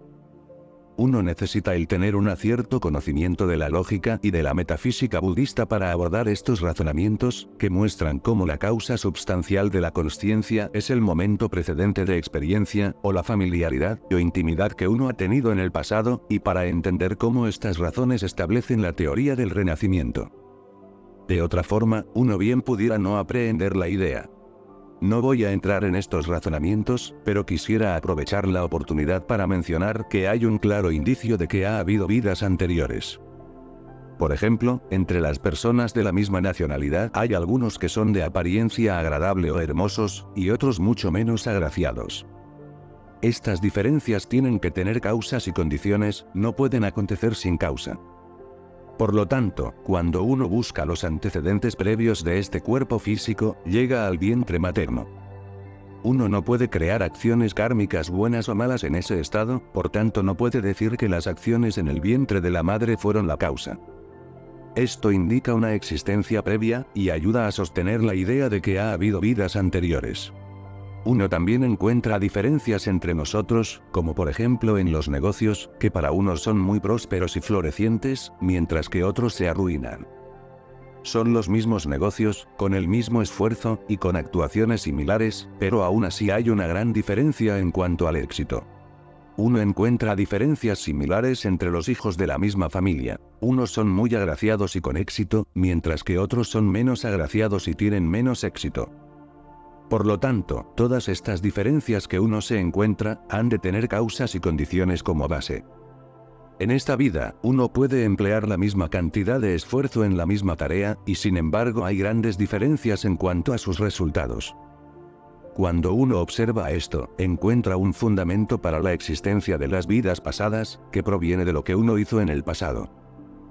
Uno necesita el tener un cierto conocimiento de la lógica y de la metafísica budista para abordar estos razonamientos, que muestran cómo la causa substancial de la consciencia es el momento precedente de experiencia, o la familiaridad o intimidad que uno ha tenido en el pasado, y para entender cómo estas razones establecen la teoría del renacimiento. De otra forma, uno bien pudiera no aprehender la idea. No voy a entrar en estos razonamientos, pero quisiera aprovechar la oportunidad para mencionar que hay un claro indicio de que ha habido vidas anteriores. Por ejemplo, entre las personas de la misma nacionalidad hay algunos que son de apariencia agradable o hermosos, y otros mucho menos agraciados. Estas diferencias tienen que tener causas y condiciones, no pueden acontecer sin causa. Por lo tanto, cuando uno busca los antecedentes previos de este cuerpo físico, llega al vientre materno. Uno no puede crear acciones kármicas buenas o malas en ese estado, por tanto no puede decir que las acciones en el vientre de la madre fueron la causa. Esto indica una existencia previa, y ayuda a sostener la idea de que ha habido vidas anteriores. Uno también encuentra diferencias entre nosotros, como por ejemplo en los negocios, que para unos son muy prósperos y florecientes, mientras que otros se arruinan. Son los mismos negocios, con el mismo esfuerzo, y con actuaciones similares, pero aún así hay una gran diferencia en cuanto al éxito. Uno encuentra diferencias similares entre los hijos de la misma familia. Unos son muy agraciados y con éxito, mientras que otros son menos agraciados y tienen menos éxito. Por lo tanto, todas estas diferencias que uno se encuentra, han de tener causas y condiciones como base. En esta vida, uno puede emplear la misma cantidad de esfuerzo en la misma tarea, y sin embargo hay grandes diferencias en cuanto a sus resultados. Cuando uno observa esto, encuentra un fundamento para la existencia de las vidas pasadas, que proviene de lo que uno hizo en el pasado.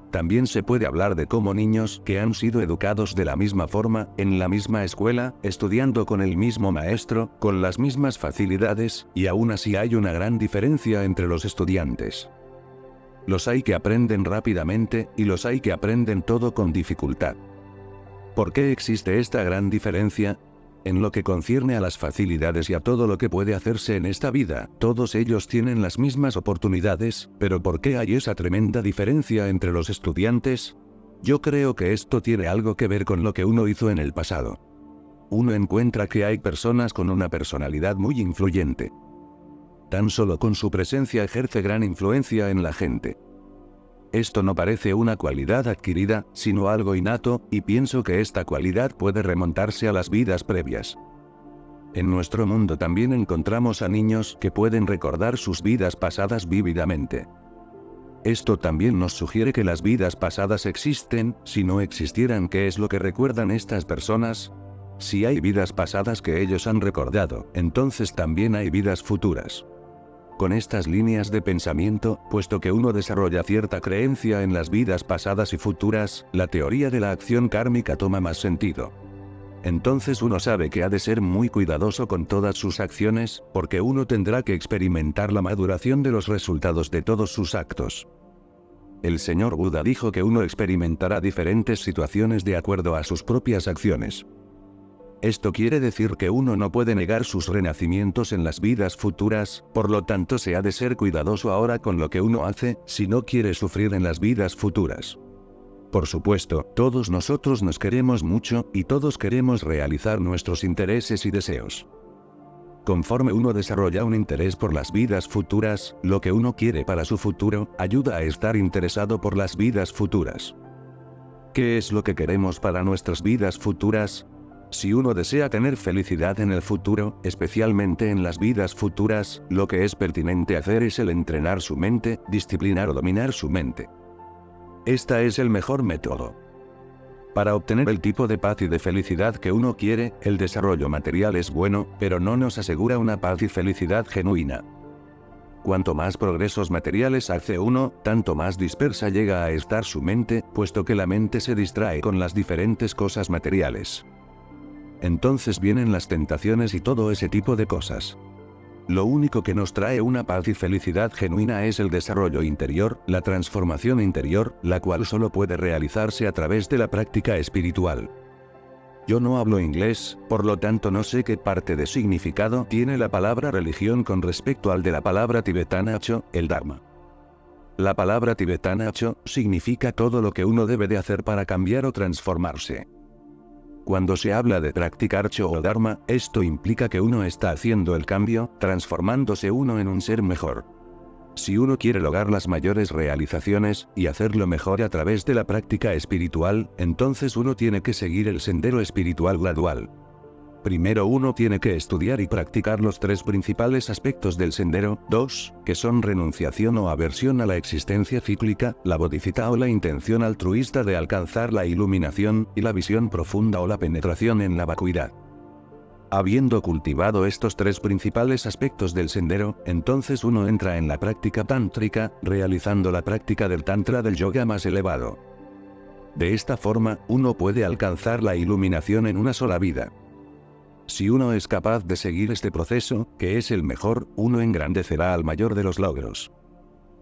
También se puede hablar de cómo niños que han sido educados de la misma forma, en la misma escuela, estudiando con el mismo maestro, con las mismas facilidades, y aún así hay una gran diferencia entre los estudiantes. Los hay que aprenden rápidamente, y los hay que aprenden todo con dificultad. ¿Por qué existe esta gran diferencia? En lo que concierne a las facilidades y a todo lo que puede hacerse en esta vida, todos ellos tienen las mismas oportunidades, pero ¿por qué hay esa tremenda diferencia entre los estudiantes? Yo creo que esto tiene algo que ver con lo que uno hizo en el pasado. Uno encuentra que hay personas con una personalidad muy influyente. Tan solo con su presencia ejerce gran influencia en la gente. Esto no parece una cualidad adquirida, sino algo innato, y pienso que esta cualidad puede remontarse a las vidas previas. En nuestro mundo también encontramos a niños que pueden recordar sus vidas pasadas vívidamente. Esto también nos sugiere que las vidas pasadas existen. Si no existieran, ¿qué es lo que recuerdan estas personas? Si hay vidas pasadas que ellos han recordado, entonces también hay vidas futuras. Con estas líneas de pensamiento, puesto que uno desarrolla cierta creencia en las vidas pasadas y futuras, la teoría de la acción kármica toma más sentido. Entonces uno sabe que ha de ser muy cuidadoso con todas sus acciones, porque uno tendrá que experimentar la maduración de los resultados de todos sus actos. El señor Buda dijo que uno experimentará diferentes situaciones de acuerdo a sus propias acciones. Esto quiere decir que uno no puede negar sus renacimientos en las vidas futuras, por lo tanto se ha de ser cuidadoso ahora con lo que uno hace, si no quiere sufrir en las vidas futuras. Por supuesto, todos nosotros nos queremos mucho, y todos queremos realizar nuestros intereses y deseos. Conforme uno desarrolla un interés por las vidas futuras, lo que uno quiere para su futuro, ayuda a estar interesado por las vidas futuras. ¿Qué es lo que queremos para nuestras vidas futuras? Si uno desea tener felicidad en el futuro, especialmente en las vidas futuras, lo que es pertinente hacer es el entrenar su mente, disciplinar o dominar su mente. Este es el mejor método. Para obtener el tipo de paz y de felicidad que uno quiere, el desarrollo material es bueno, pero no nos asegura una paz y felicidad genuina. Cuanto más progresos materiales hace uno, tanto más dispersa llega a estar su mente, puesto que la mente se distrae con las diferentes cosas materiales. Entonces vienen las tentaciones y todo ese tipo de cosas. Lo único que nos trae una paz y felicidad genuina es el desarrollo interior, la transformación interior, la cual solo puede realizarse a través de la práctica espiritual. Yo no hablo inglés, por lo tanto no sé qué parte de significado tiene la palabra religión con respecto al de la palabra tibetana Cho, el Dharma. La palabra tibetana Cho significa todo lo que uno debe de hacer para cambiar o transformarse. Cuando se habla de practicar Cho o Dharma, esto implica que uno está haciendo el cambio, transformándose uno en un ser mejor. Si uno quiere lograr las mayores realizaciones, y hacerlo mejor a través de la práctica espiritual, entonces uno tiene que seguir el sendero espiritual gradual. Primero uno tiene que estudiar y practicar los tres principales aspectos del sendero, que son renunciación o aversión a la existencia cíclica, la bodhisattva o la intención altruista de alcanzar la iluminación, y la visión profunda o la penetración en la vacuidad. Habiendo cultivado estos tres principales aspectos del sendero, entonces uno entra en la práctica tántrica, realizando la práctica del tantra del yoga más elevado. De esta forma, uno puede alcanzar la iluminación en una sola vida. Si uno es capaz de seguir este proceso, que es el mejor, uno engrandecerá al mayor de los logros.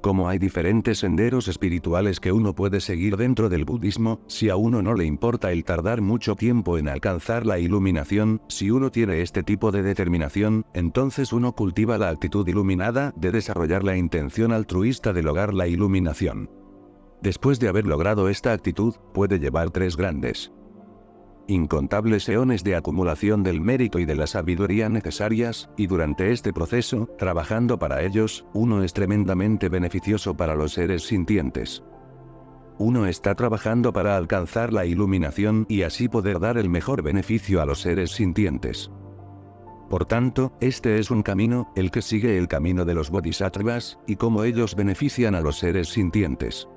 Como hay diferentes senderos espirituales que uno puede seguir dentro del budismo, si a uno no le importa el tardar mucho tiempo en alcanzar la iluminación, si uno tiene este tipo de determinación, entonces uno cultiva la actitud iluminada de desarrollar la intención altruista de lograr la iluminación. Después de haber logrado esta actitud, puede llevar 3 grandes, incontables eones de acumulación del mérito y de la sabiduría necesarias, y durante este proceso, trabajando para ellos, uno es tremendamente beneficioso para los seres sintientes. Uno está trabajando para alcanzar la iluminación y así poder dar el mejor beneficio a los seres sintientes. Por tanto, este es un camino, el que sigue el camino de los bodhisattvas, y cómo ellos benefician a los seres sintientes.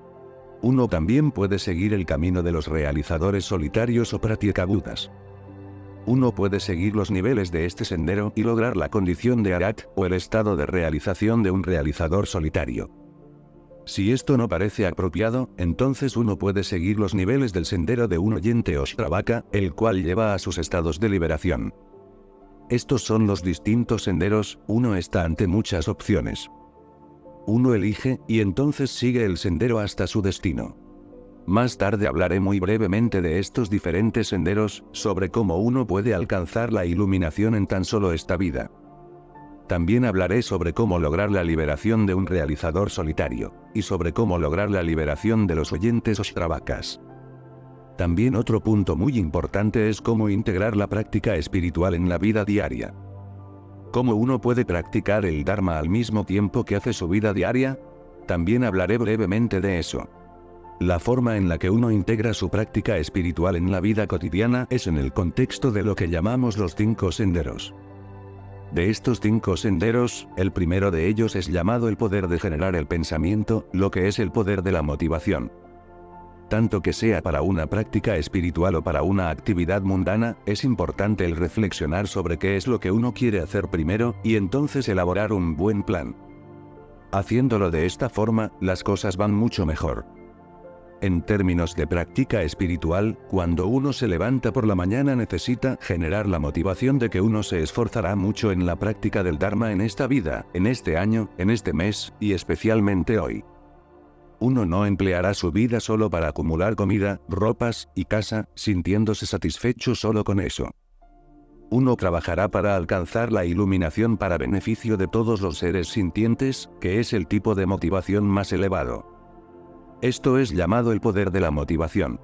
Uno también puede seguir el camino de los realizadores solitarios o pratyekabuddhas. Uno puede seguir los niveles de este sendero y lograr la condición de Arat, o el estado de realización de un realizador solitario. Si esto no parece apropiado, entonces uno puede seguir los niveles del sendero de un oyente o Shravaka, el cual lleva a sus estados de liberación. Estos son los distintos senderos, uno está ante muchas opciones. Uno elige, y entonces sigue el sendero hasta su destino. Más tarde hablaré muy brevemente de estos diferentes senderos, sobre cómo uno puede alcanzar la iluminación en tan solo esta vida. También hablaré sobre cómo lograr la liberación de un realizador solitario, y sobre cómo lograr la liberación de los oyentes o Shravakas. También otro punto muy importante es cómo integrar la práctica espiritual en la vida diaria. ¿Cómo uno puede practicar el Dharma al mismo tiempo que hace su vida diaria? También hablaré brevemente de eso. La forma en la que uno integra su práctica espiritual en la vida cotidiana es en el contexto de lo que llamamos los 5 senderos. De estos 5 senderos, el primero de ellos es llamado el poder de generar el pensamiento, lo que es el poder de la motivación. Tanto que sea para una práctica espiritual o para una actividad mundana, es importante el reflexionar sobre qué es lo que uno quiere hacer primero, y entonces elaborar un buen plan. Haciéndolo de esta forma, las cosas van mucho mejor. En términos de práctica espiritual, cuando uno se levanta por la mañana necesita generar la motivación de que uno se esforzará mucho en la práctica del Dharma en esta vida, en este año, en este mes, y especialmente hoy. Uno no empleará su vida solo para acumular comida, ropas y casa, sintiéndose satisfecho solo con eso. Uno trabajará para alcanzar la iluminación para beneficio de todos los seres sintientes, que es el tipo de motivación más elevado. Esto es llamado el poder de la motivación.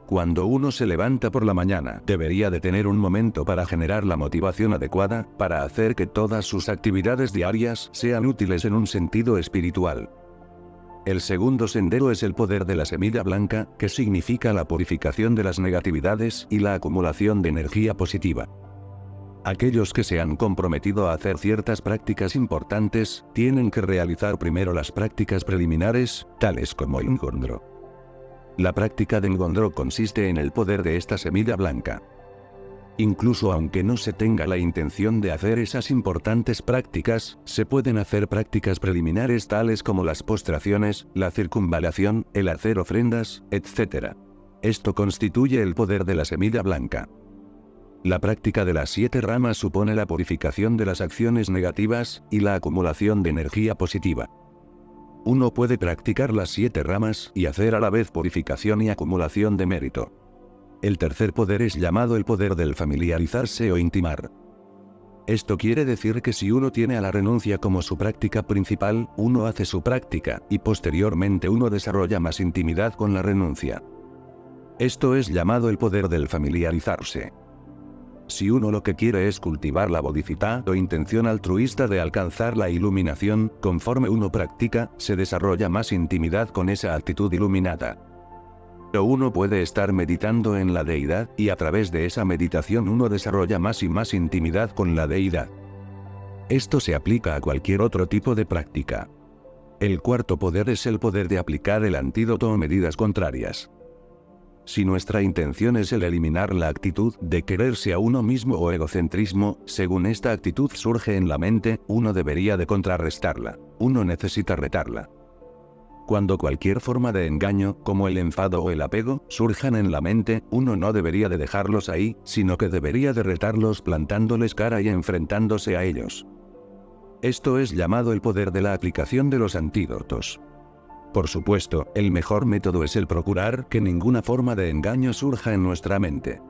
Cuando uno se levanta por la mañana, debería de tener un momento para generar la motivación adecuada, para hacer que todas sus actividades diarias sean útiles en un sentido espiritual. El segundo sendero es el poder de la semilla blanca, que significa la purificación de las negatividades y la acumulación de energía positiva. Aquellos que se han comprometido a hacer ciertas prácticas importantes, tienen que realizar primero las prácticas preliminares, tales como el Ngondro. La práctica del Ngondro consiste en el poder de esta semilla blanca. Incluso aunque no se tenga la intención de hacer esas importantes prácticas, se pueden hacer prácticas preliminares tales como las postraciones, la circunvalación, el hacer ofrendas, etc. Esto constituye el poder de la semilla blanca. La práctica de las 7 ramas supone la purificación de las acciones negativas y la acumulación de energía positiva. Uno puede practicar las 7 ramas y hacer a la vez purificación y acumulación de mérito. El tercer poder es llamado el poder del familiarizarse o intimar. Esto quiere decir que si uno tiene a la renuncia como su práctica principal, uno hace su práctica, y posteriormente uno desarrolla más intimidad con la renuncia. Esto es llamado el poder del familiarizarse. Si uno lo que quiere es cultivar la bodhisattva o intención altruista de alcanzar la iluminación, conforme uno practica, se desarrolla más intimidad con esa actitud iluminada. Pero uno puede estar meditando en la deidad, y a través de esa meditación uno desarrolla más y más intimidad con la deidad. Esto se aplica a cualquier otro tipo de práctica. El cuarto poder es el poder de aplicar el antídoto o medidas contrarias. Si nuestra intención es el eliminar la actitud de quererse a uno mismo o egocentrismo, según esta actitud surge en la mente, uno debería de contrarrestarla. Uno necesita retarla. Cuando cualquier forma de engaño, como el enfado o el apego, surjan en la mente, uno no debería de dejarlos ahí, sino que debería de retarlos plantándoles cara y enfrentándose a ellos. Esto es llamado el poder de la aplicación de los antídotos. Por supuesto, el mejor método es el procurar que ninguna forma de engaño surja en nuestra mente.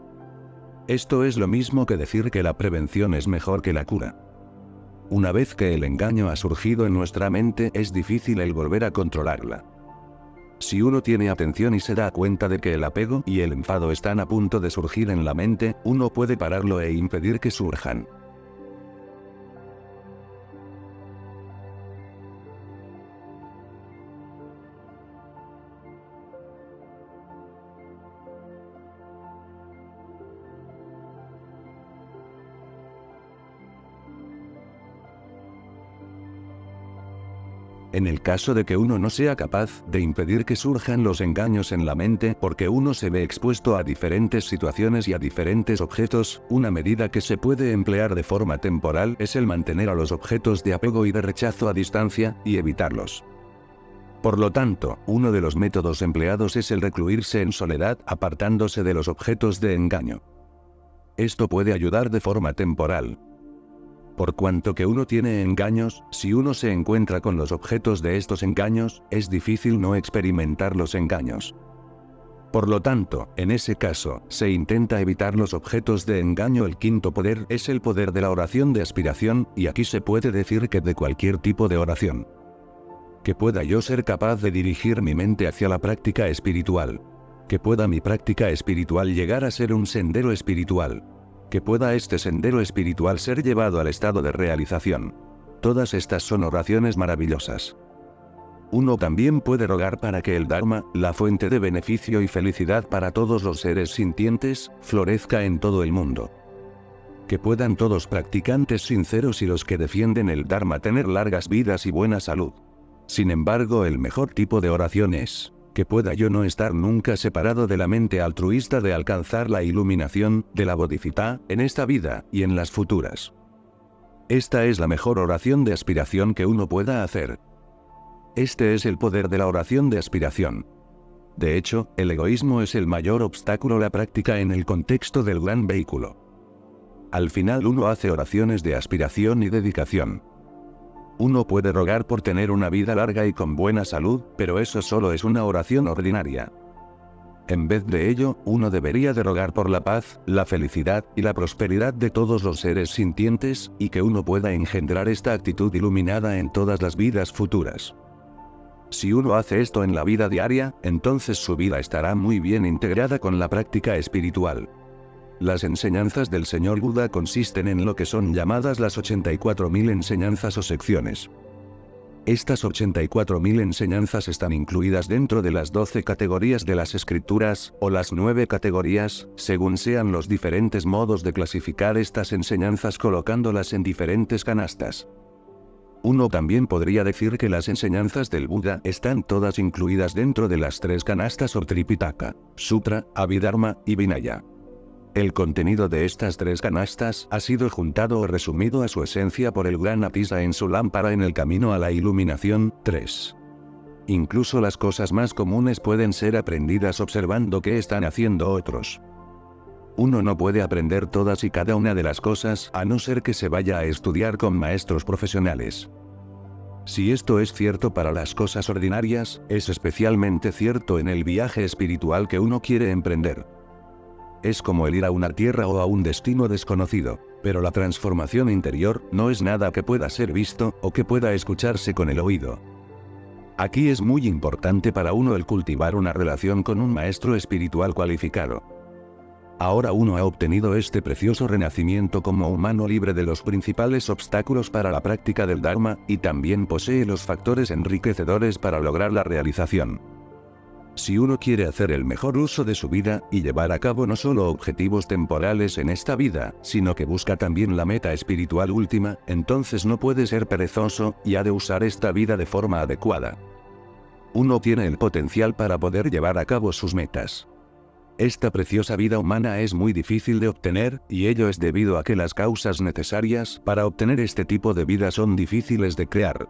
Esto es lo mismo que decir que la prevención es mejor que la cura. Una vez que el engaño ha surgido en nuestra mente, es difícil el volver a controlarla. Si uno tiene atención y se da cuenta de que el apego y el enfado están a punto de surgir en la mente, uno puede pararlo e impedir que surjan. En el caso de que uno no sea capaz de impedir que surjan los engaños en la mente porque uno se ve expuesto a diferentes situaciones y a diferentes objetos, una medida que se puede emplear de forma temporal es el mantener a los objetos de apego y de rechazo a distancia, y evitarlos. Por lo tanto, uno de los métodos empleados es el recluirse en soledad, apartándose de los objetos de engaño. Esto puede ayudar de forma temporal. Por cuanto que uno tiene engaños, si uno se encuentra con los objetos de estos engaños, es difícil no experimentar los engaños. Por lo tanto, en ese caso, se intenta evitar los objetos de engaño. El quinto poder es el poder de la oración de aspiración, y aquí se puede decir que de cualquier tipo de oración. Que pueda yo ser capaz de dirigir mi mente hacia la práctica espiritual. Que pueda mi práctica espiritual llegar a ser un sendero espiritual. Que pueda este sendero espiritual ser llevado al estado de realización. Todas estas son oraciones maravillosas. Uno también puede rogar para que el Dharma, la fuente de beneficio y felicidad para todos los seres sintientes, florezca en todo el mundo. Que puedan todos practicantes sinceros y los que defienden el Dharma tener largas vidas y buena salud. Sin embargo, el mejor tipo de oración es: que pueda yo no estar nunca separado de la mente altruista de alcanzar la iluminación de la Bodhisattva en esta vida y en las futuras. Esta es la mejor oración de aspiración que uno pueda hacer. Este es el poder de la oración de aspiración. De hecho, el egoísmo es el mayor obstáculo a la práctica en el contexto del gran vehículo. Al final uno hace oraciones de aspiración y dedicación. Uno puede rogar por tener una vida larga y con buena salud, pero eso solo es una oración ordinaria. En vez de ello, uno debería de rogar por la paz, la felicidad y la prosperidad de todos los seres sintientes, y que uno pueda engendrar esta actitud iluminada en todas las vidas futuras. Si uno hace esto en la vida diaria, entonces su vida estará muy bien integrada con la práctica espiritual. Las enseñanzas del Señor Buda consisten en lo que son llamadas las 84.000 enseñanzas o secciones. Estas 84.000 enseñanzas están incluidas dentro de las 12 categorías de las escrituras, o las 9 categorías, según sean los diferentes modos de clasificar estas enseñanzas colocándolas en diferentes canastas. Uno también podría decir que las enseñanzas del Buda están todas incluidas dentro de las 3 canastas o Tripitaka: Sutra, Abhidharma y Vinaya. El contenido de estas 3 canastas ha sido juntado o resumido a su esencia por el gran Apisa en su lámpara en el camino a la iluminación. 3. Incluso las cosas más comunes pueden ser aprendidas observando qué están haciendo otros. Uno no puede aprender todas y cada una de las cosas a no ser que se vaya a estudiar con maestros profesionales. Si esto es cierto para las cosas ordinarias, es especialmente cierto en el viaje espiritual que uno quiere emprender. Es como el ir a una tierra o a un destino desconocido, pero la transformación interior no es nada que pueda ser visto o que pueda escucharse con el oído. Aquí es muy importante para uno el cultivar una relación con un maestro espiritual cualificado. Ahora uno ha obtenido este precioso renacimiento como humano libre de los principales obstáculos para la práctica del Dharma, y también posee los factores enriquecedores para lograr la realización. Si uno quiere hacer el mejor uso de su vida, y llevar a cabo no solo objetivos temporales en esta vida, sino que busca también la meta espiritual última, entonces no puede ser perezoso, y ha de usar esta vida de forma adecuada. Uno tiene el potencial para poder llevar a cabo sus metas. Esta preciosa vida humana es muy difícil de obtener, y ello es debido a que las causas necesarias para obtener este tipo de vida son difíciles de crear.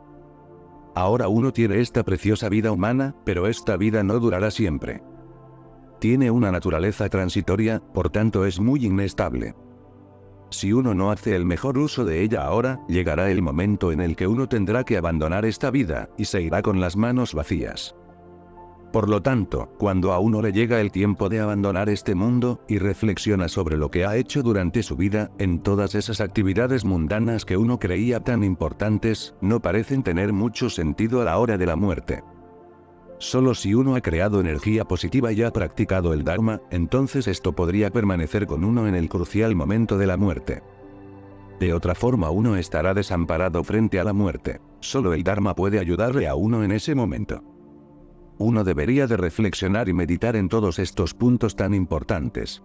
Ahora uno tiene esta preciosa vida humana, pero esta vida no durará siempre. Tiene una naturaleza transitoria, por tanto es muy inestable. Si uno no hace el mejor uso de ella ahora, llegará el momento en el que uno tendrá que abandonar esta vida, y se irá con las manos vacías. Por lo tanto, cuando a uno le llega el tiempo de abandonar este mundo, y reflexiona sobre lo que ha hecho durante su vida, en todas esas actividades mundanas que uno creía tan importantes, no parecen tener mucho sentido a la hora de la muerte. Solo si uno ha creado energía positiva y ha practicado el Dharma, entonces esto podría permanecer con uno en el crucial momento de la muerte. De otra forma uno estará desamparado frente a la muerte. Solo el Dharma puede ayudarle a uno en ese momento. Uno debería de reflexionar y meditar en todos estos puntos tan importantes.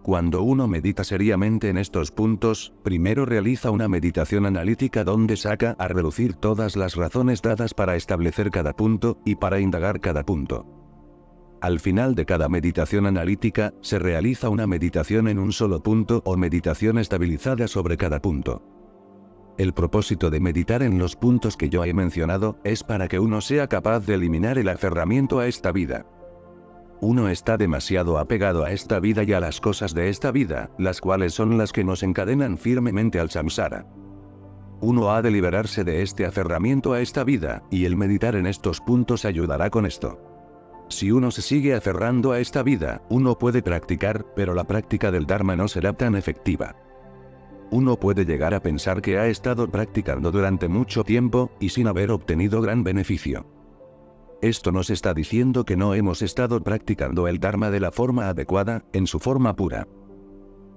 Cuando uno medita seriamente en estos puntos, primero realiza una meditación analítica donde saca a relucir todas las razones dadas para establecer cada punto y para indagar cada punto. Al final de cada meditación analítica, se realiza una meditación en un solo punto o meditación estabilizada sobre cada punto. El propósito de meditar en los puntos que yo he mencionado es para que uno sea capaz de eliminar el aferramiento a esta vida. Uno está demasiado apegado a esta vida y a las cosas de esta vida, las cuales son las que nos encadenan firmemente al samsara. Uno ha de liberarse de este aferramiento a esta vida, y el meditar en estos puntos ayudará con esto. Si uno se sigue aferrando a esta vida, uno puede practicar, pero la práctica del Dharma no será tan efectiva. Uno puede llegar a pensar que ha estado practicando durante mucho tiempo, y sin haber obtenido gran beneficio. Esto nos está diciendo que no hemos estado practicando el Dharma de la forma adecuada, en su forma pura.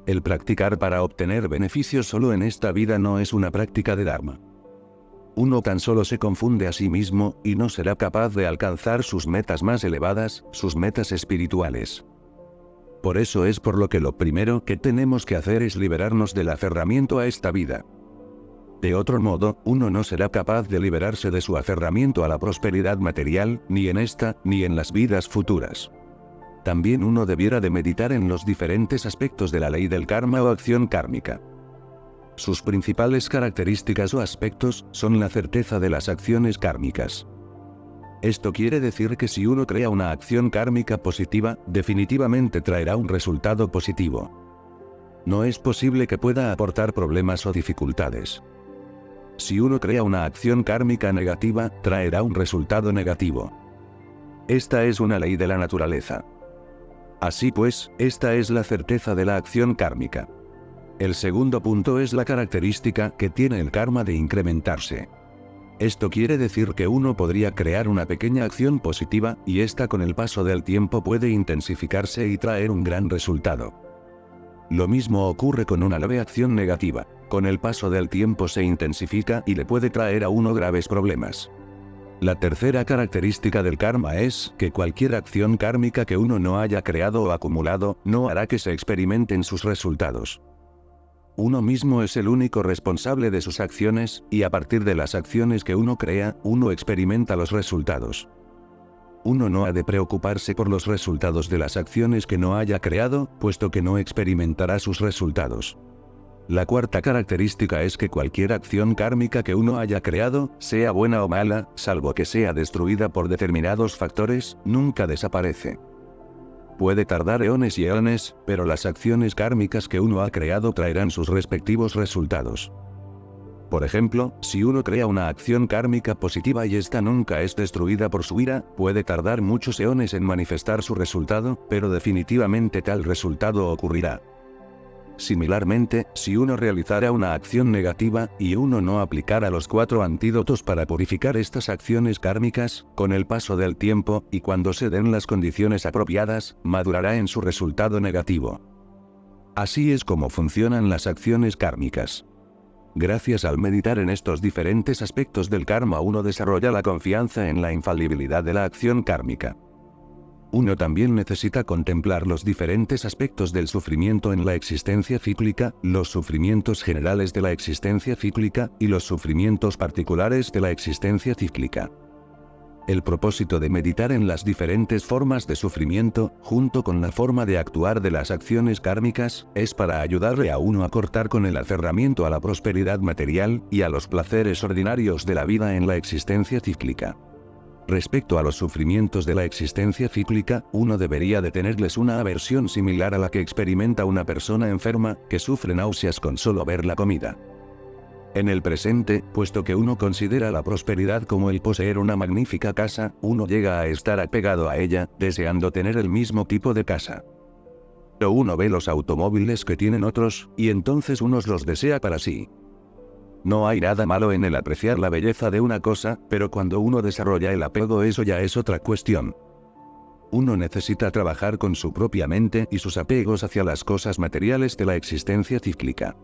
El practicar para obtener beneficios solo en esta vida no es una práctica de Dharma. Uno tan solo se confunde a sí mismo, y no será capaz de alcanzar sus metas más elevadas, sus metas espirituales. Por eso es por lo que lo primero que tenemos que hacer es liberarnos del aferramiento a esta vida. De otro modo, uno no será capaz de liberarse de su aferramiento a la prosperidad material, ni en esta, ni en las vidas futuras. También uno debiera de meditar en los diferentes aspectos de la ley del karma o acción kármica. Sus principales características o aspectos son la certeza de las acciones kármicas. Esto quiere decir que si uno crea una acción kármica positiva, definitivamente traerá un resultado positivo. No es posible que pueda aportar problemas o dificultades. Si uno crea una acción kármica negativa, traerá un resultado negativo. Esta es una ley de la naturaleza. Así pues, esta es la certeza de la acción kármica. El segundo punto es la característica que tiene el karma de incrementarse. Esto quiere decir que uno podría crear una pequeña acción positiva, y esta con el paso del tiempo puede intensificarse y traer un gran resultado. Lo mismo ocurre con una leve acción negativa. Con el paso del tiempo se intensifica y le puede traer a uno graves problemas. La tercera característica del karma es que cualquier acción kármica que uno no haya creado o acumulado, no hará que se experimenten sus resultados. Uno mismo es el único responsable de sus acciones, y a partir de las acciones que uno crea, uno experimenta los resultados. Uno no ha de preocuparse por los resultados de las acciones que no haya creado, puesto que no experimentará sus resultados. La cuarta característica es que cualquier acción kármica que uno haya creado, sea buena o mala, salvo que sea destruida por determinados factores, nunca desaparece. Puede tardar eones y eones, pero las acciones kármicas que uno ha creado traerán sus respectivos resultados. Por ejemplo, si uno crea una acción kármica positiva y esta nunca es destruida por su ira, puede tardar muchos eones en manifestar su resultado, pero definitivamente tal resultado ocurrirá. Similarmente, si uno realizara una acción negativa, y uno no aplicara los 4 antídotos para purificar estas acciones kármicas, con el paso del tiempo, y cuando se den las condiciones apropiadas, madurará en su resultado negativo. Así es como funcionan las acciones kármicas. Gracias al meditar en estos diferentes aspectos del karma uno desarrolla la confianza en la infalibilidad de la acción kármica. Uno también necesita contemplar los diferentes aspectos del sufrimiento en la existencia cíclica, los sufrimientos generales de la existencia cíclica, y los sufrimientos particulares de la existencia cíclica. El propósito de meditar en las diferentes formas de sufrimiento, junto con la forma de actuar de las acciones kármicas, es para ayudarle a uno a cortar con el aferramiento a la prosperidad material, y a los placeres ordinarios de la vida en la existencia cíclica. Respecto a los sufrimientos de la existencia cíclica, uno debería de tenerles una aversión similar a la que experimenta una persona enferma, que sufre náuseas con solo ver la comida. En el presente, puesto que uno considera la prosperidad como el poseer una magnífica casa, uno llega a estar apegado a ella, deseando tener el mismo tipo de casa. Pero uno ve los automóviles que tienen otros, y entonces uno los desea para sí. No hay nada malo en el apreciar la belleza de una cosa, pero cuando uno desarrolla el apego, eso ya es otra cuestión. Uno necesita trabajar con su propia mente y sus apegos hacia las cosas materiales de la existencia cíclica.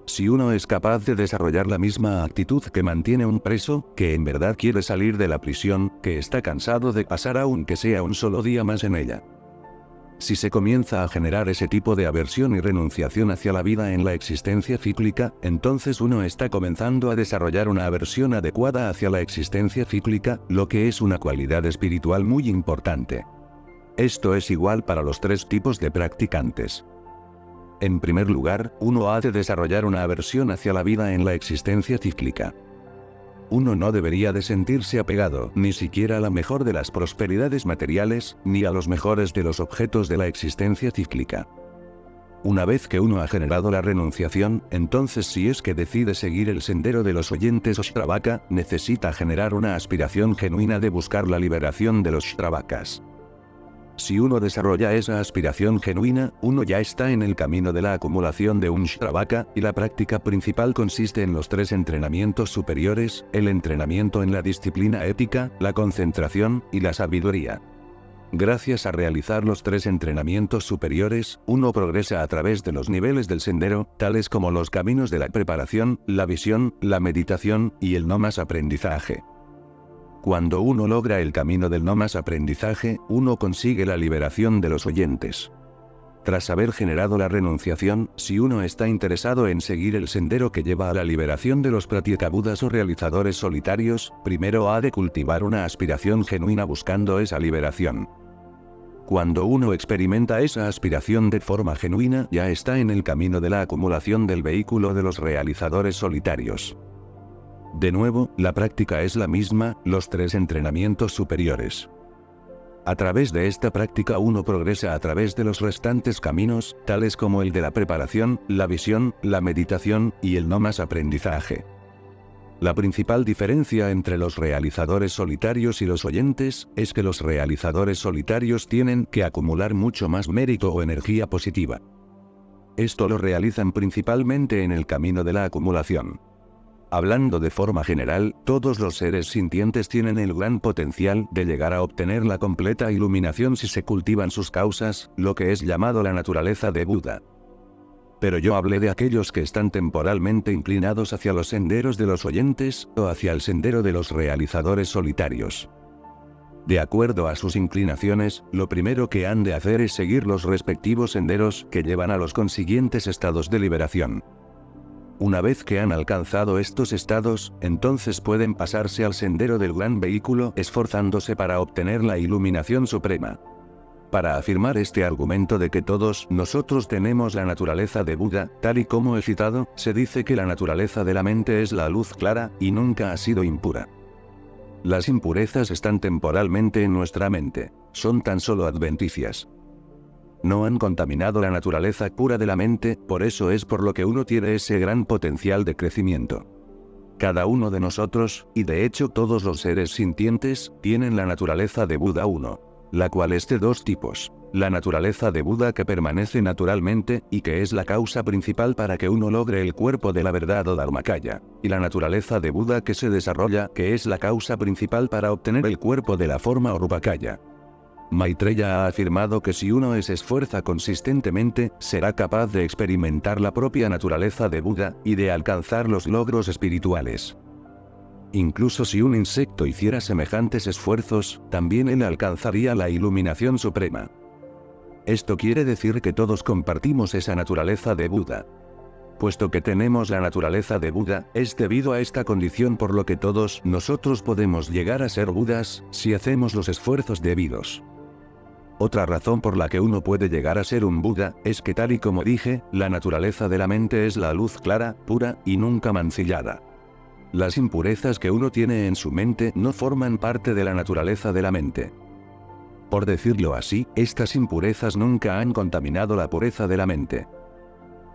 Si uno es capaz de desarrollar la misma actitud que mantiene un preso, que en verdad quiere salir de la prisión, que está cansado de pasar aunque sea un solo día más en ella. Si se comienza a generar ese tipo de aversión y renunciación hacia la vida en la existencia cíclica, entonces uno está comenzando a desarrollar una aversión adecuada hacia la existencia cíclica, lo que es una cualidad espiritual muy importante. Esto es igual para los tres tipos de practicantes. En primer lugar, uno ha de desarrollar una aversión hacia la vida en la existencia cíclica. Uno no debería de sentirse apegado, ni siquiera a la mejor de las prosperidades materiales, ni a los mejores de los objetos de la existencia cíclica. Una vez que uno ha generado la renunciación, entonces si es que decide seguir el sendero de los oyentes Shravaka, necesita generar una aspiración genuina de buscar la liberación de los Shravakas. Si uno desarrolla esa aspiración genuina, uno ya está en el camino de la acumulación de un Shravaka, y la práctica principal consiste en los tres entrenamientos superiores: el entrenamiento en la disciplina ética, la concentración y la sabiduría. Gracias a realizar los tres entrenamientos superiores, uno progresa a través de los niveles del sendero, tales como los caminos de la preparación, la visión, la meditación y el no más aprendizaje. Cuando uno logra el camino del no más aprendizaje, uno consigue la liberación de los oyentes. Tras haber generado la renunciación, si uno está interesado en seguir el sendero que lleva a la liberación de los pratyekabuddhas o realizadores solitarios, primero ha de cultivar una aspiración genuina buscando esa liberación. Cuando uno experimenta esa aspiración de forma genuina, ya está en el camino de la acumulación del vehículo de los realizadores solitarios. De nuevo, la práctica es la misma, los tres entrenamientos superiores. A través de esta práctica uno progresa a través de los restantes caminos, tales como el de la preparación, la visión, la meditación y el no más aprendizaje. La principal diferencia entre los realizadores solitarios y los oyentes es que los realizadores solitarios tienen que acumular mucho más mérito o energía positiva. Esto lo realizan principalmente en el camino de la acumulación. Hablando de forma general, todos los seres sintientes tienen el gran potencial de llegar a obtener la completa iluminación si se cultivan sus causas, lo que es llamado la naturaleza de Buda. Pero yo hablé de aquellos que están temporalmente inclinados hacia los senderos de los oyentes, o hacia el sendero de los realizadores solitarios. De acuerdo a sus inclinaciones, lo primero que han de hacer es seguir los respectivos senderos que llevan a los consiguientes estados de liberación. Una vez que han alcanzado estos estados, entonces pueden pasarse al sendero del gran vehículo esforzándose para obtener la iluminación suprema. Para afirmar este argumento de que todos nosotros tenemos la naturaleza de Buda, tal y como he citado, se dice que la naturaleza de la mente es la luz clara, y nunca ha sido impura. Las impurezas están temporalmente en nuestra mente, son tan solo adventicias. No han contaminado la naturaleza pura de la mente, por eso es por lo que uno tiene ese gran potencial de crecimiento. Cada uno de nosotros, y de hecho todos los seres sintientes, tienen la naturaleza de Buda 1, la cual es de dos tipos: la naturaleza de Buda que permanece naturalmente, y que es la causa principal para que uno logre el cuerpo de la verdad o Dharmakaya, y la naturaleza de Buda que se desarrolla, que es la causa principal para obtener el cuerpo de la forma o Rupakaya. Maitreya ha afirmado que si uno se esfuerza consistentemente, será capaz de experimentar la propia naturaleza de Buda, y de alcanzar los logros espirituales. Incluso si un insecto hiciera semejantes esfuerzos, también él alcanzaría la iluminación suprema. Esto quiere decir que todos compartimos esa naturaleza de Buda. Puesto que tenemos la naturaleza de Buda, es debido a esta condición por lo que todos nosotros podemos llegar a ser Budas, si hacemos los esfuerzos debidos. Otra razón por la que uno puede llegar a ser un Buda, es que tal y como dije, la naturaleza de la mente es la luz clara, pura, y nunca mancillada. Las impurezas que uno tiene en su mente no forman parte de la naturaleza de la mente. Por decirlo así, estas impurezas nunca han contaminado la pureza de la mente.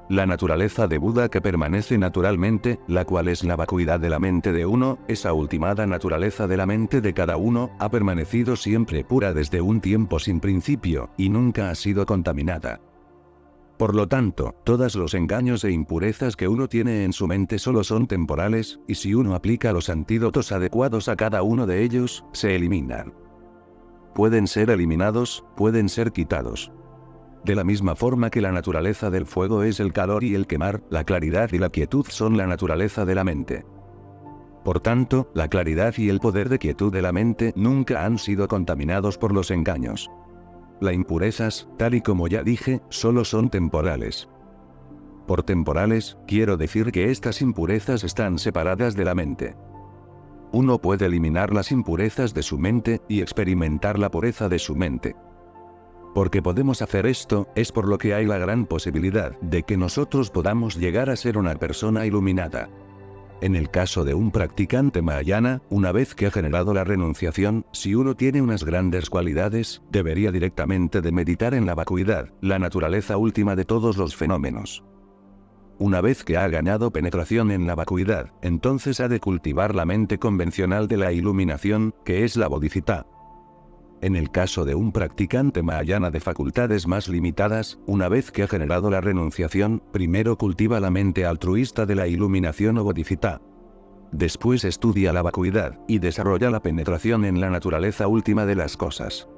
La naturaleza de Buda que permanece naturalmente, la cual es la vacuidad de la mente de uno, esa ultimada naturaleza de la mente de cada uno, ha permanecido siempre pura desde un tiempo sin principio, y nunca ha sido contaminada. Por lo tanto, todos los engaños e impurezas que uno tiene en su mente solo son temporales, y si uno aplica los antídotos adecuados a cada uno de ellos, se eliminan. Pueden ser eliminados, pueden ser quitados. De la misma forma que la naturaleza del fuego es el calor y el quemar, la claridad y la quietud son la naturaleza de la mente. Por tanto, la claridad y el poder de quietud de la mente nunca han sido contaminados por los engaños. Las impurezas, tal y como ya dije, solo son temporales. Por temporales, quiero decir que estas impurezas están separadas de la mente. Uno puede eliminar las impurezas de su mente y experimentar la pureza de su mente. Porque podemos hacer esto, es por lo que hay la gran posibilidad de que nosotros podamos llegar a ser una persona iluminada. En el caso de un practicante mahayana, una vez que ha generado la renunciación, si uno tiene unas grandes cualidades, debería directamente de meditar en la vacuidad, la naturaleza última de todos los fenómenos. Una vez que ha ganado penetración en la vacuidad, entonces ha de cultivar la mente convencional de la iluminación, que es la bodhisattva. En el caso de un practicante mahayana de facultades más limitadas, una vez que ha generado la renunciación, primero cultiva la mente altruista de la iluminación o bodhisattva. Después estudia la vacuidad, y desarrolla la penetración en la naturaleza última de las cosas.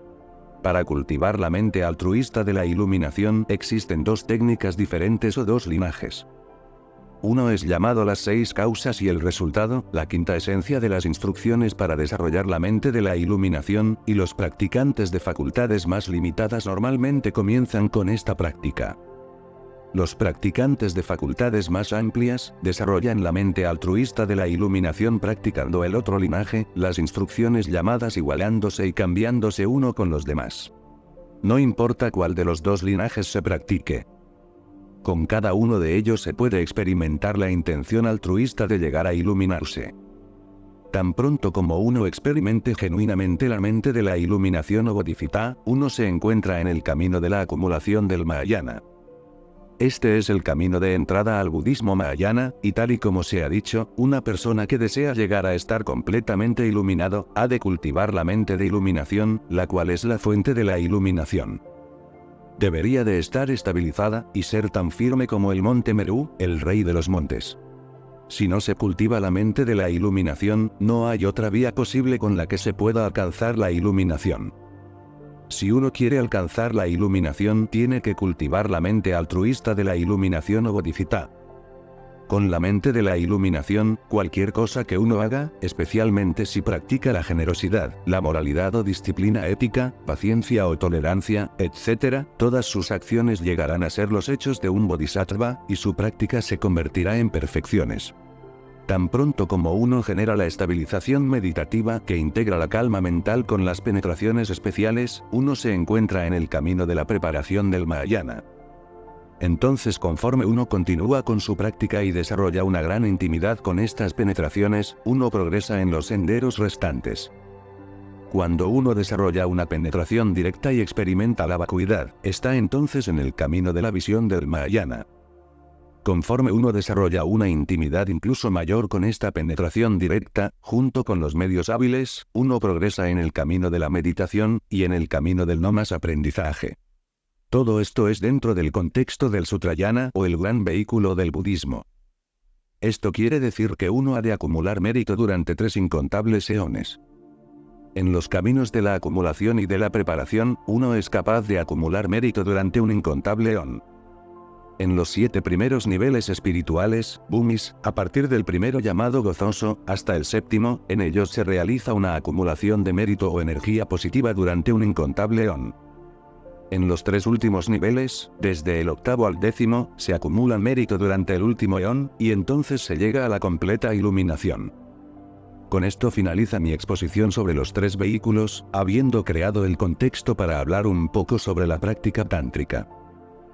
Para cultivar la mente altruista de la iluminación existen dos técnicas diferentes o dos linajes. Uno es llamado las 6 causas y el resultado, la quinta esencia de las instrucciones para desarrollar la mente de la iluminación, y los practicantes de facultades más limitadas normalmente comienzan con esta práctica. Los practicantes de facultades más amplias desarrollan la mente altruista de la iluminación practicando el otro linaje, las instrucciones llamadas igualándose y cambiándose uno con los demás. No importa cuál de los dos linajes se practique. Con cada uno de ellos se puede experimentar la intención altruista de llegar a iluminarse. Tan pronto como uno experimente genuinamente la mente de la iluminación o bodhisattva, uno se encuentra en el camino de la acumulación del Mahayana. Este es el camino de entrada al budismo Mahayana, y tal y como se ha dicho, una persona que desea llegar a estar completamente iluminado, ha de cultivar la mente de iluminación, la cual es la fuente de la iluminación. Debería de estar estabilizada, y ser tan firme como el monte Meru, el rey de los montes. Si no se cultiva la mente de la iluminación, no hay otra vía posible con la que se pueda alcanzar la iluminación. Si uno quiere alcanzar la iluminación, tiene que cultivar la mente altruista de la iluminación o bodhisattva. Con la mente de la iluminación, cualquier cosa que uno haga, especialmente si practica la generosidad, la moralidad o disciplina ética, paciencia o tolerancia, etc., todas sus acciones llegarán a ser los hechos de un bodhisattva, y su práctica se convertirá en perfecciones. Tan pronto como uno genera la estabilización meditativa que integra la calma mental con las penetraciones especiales, uno se encuentra en el camino de la preparación del Mahayana. Entonces, conforme uno continúa con su práctica y desarrolla una gran intimidad con estas penetraciones, uno progresa en los senderos restantes. Cuando uno desarrolla una penetración directa y experimenta la vacuidad, está entonces en el camino de la visión del Mahayana. Conforme uno desarrolla una intimidad incluso mayor con esta penetración directa, junto con los medios hábiles, uno progresa en el camino de la meditación, y en el camino del no más aprendizaje. Todo esto es dentro del contexto del Sutrayana o el gran vehículo del budismo. Esto quiere decir que uno ha de acumular mérito durante 3 incontables eones. En los caminos de la acumulación y de la preparación, uno es capaz de acumular mérito durante un incontable eón. En los 7 primeros niveles espirituales, Bhumis, a partir del primero llamado gozoso, hasta el 7º, en ellos se realiza una acumulación de mérito o energía positiva durante un incontable eón. En los 3 últimos niveles, desde el 8º al 10º, se acumula mérito durante el último eón, y entonces se llega a la completa iluminación. Con esto finaliza mi exposición sobre los 3 vehículos, habiendo creado el contexto para hablar un poco sobre la práctica tántrica.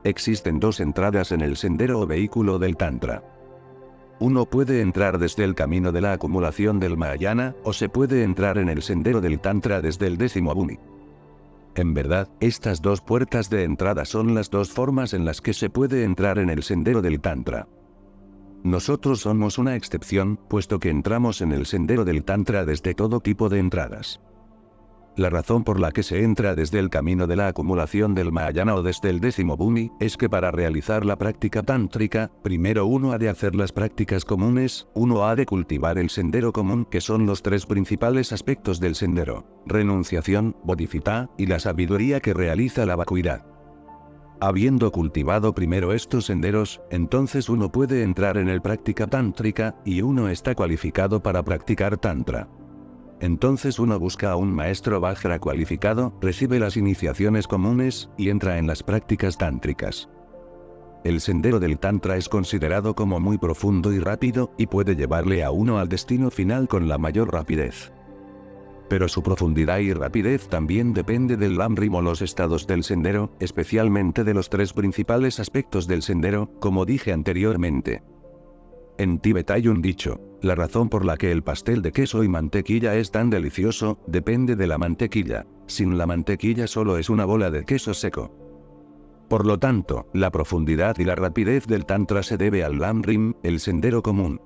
Existen 2 entradas en el sendero o vehículo del Tantra. Uno puede entrar desde el camino de la acumulación del Mahayana, o se puede entrar en el sendero del Tantra desde el 10º Bhumi. En verdad, estas 2 puertas de entrada son las 2 formas en las que se puede entrar en el sendero del Tantra. Nosotros somos una excepción, puesto que entramos en el sendero del Tantra desde todo tipo de entradas. La razón por la que se entra desde el camino de la acumulación del Mahayana o desde el 10º Bhumi es que para realizar la práctica tántrica, primero uno ha de hacer las prácticas comunes, uno ha de cultivar el sendero común, que son los tres principales aspectos del sendero: renunciación, bodhisattva, y la sabiduría que realiza la vacuidad. Habiendo cultivado primero estos senderos, entonces uno puede entrar en el práctica tántrica, y uno está cualificado para practicar tantra. Entonces uno busca a un maestro Vajra cualificado, recibe las iniciaciones comunes, y entra en las prácticas tántricas. El sendero del tantra es considerado como muy profundo y rápido, y puede llevarle a uno al destino final con la mayor rapidez. Pero su profundidad y rapidez también depende del lamrim o los estados del sendero, especialmente de los tres principales aspectos del sendero, como dije anteriormente. En Tíbet hay un dicho: la razón por la que el pastel de queso y mantequilla es tan delicioso, depende de la mantequilla. Sin la mantequilla solo es una bola de queso seco. Por lo tanto, la profundidad y la rapidez del tantra se debe al lamrim, el sendero común.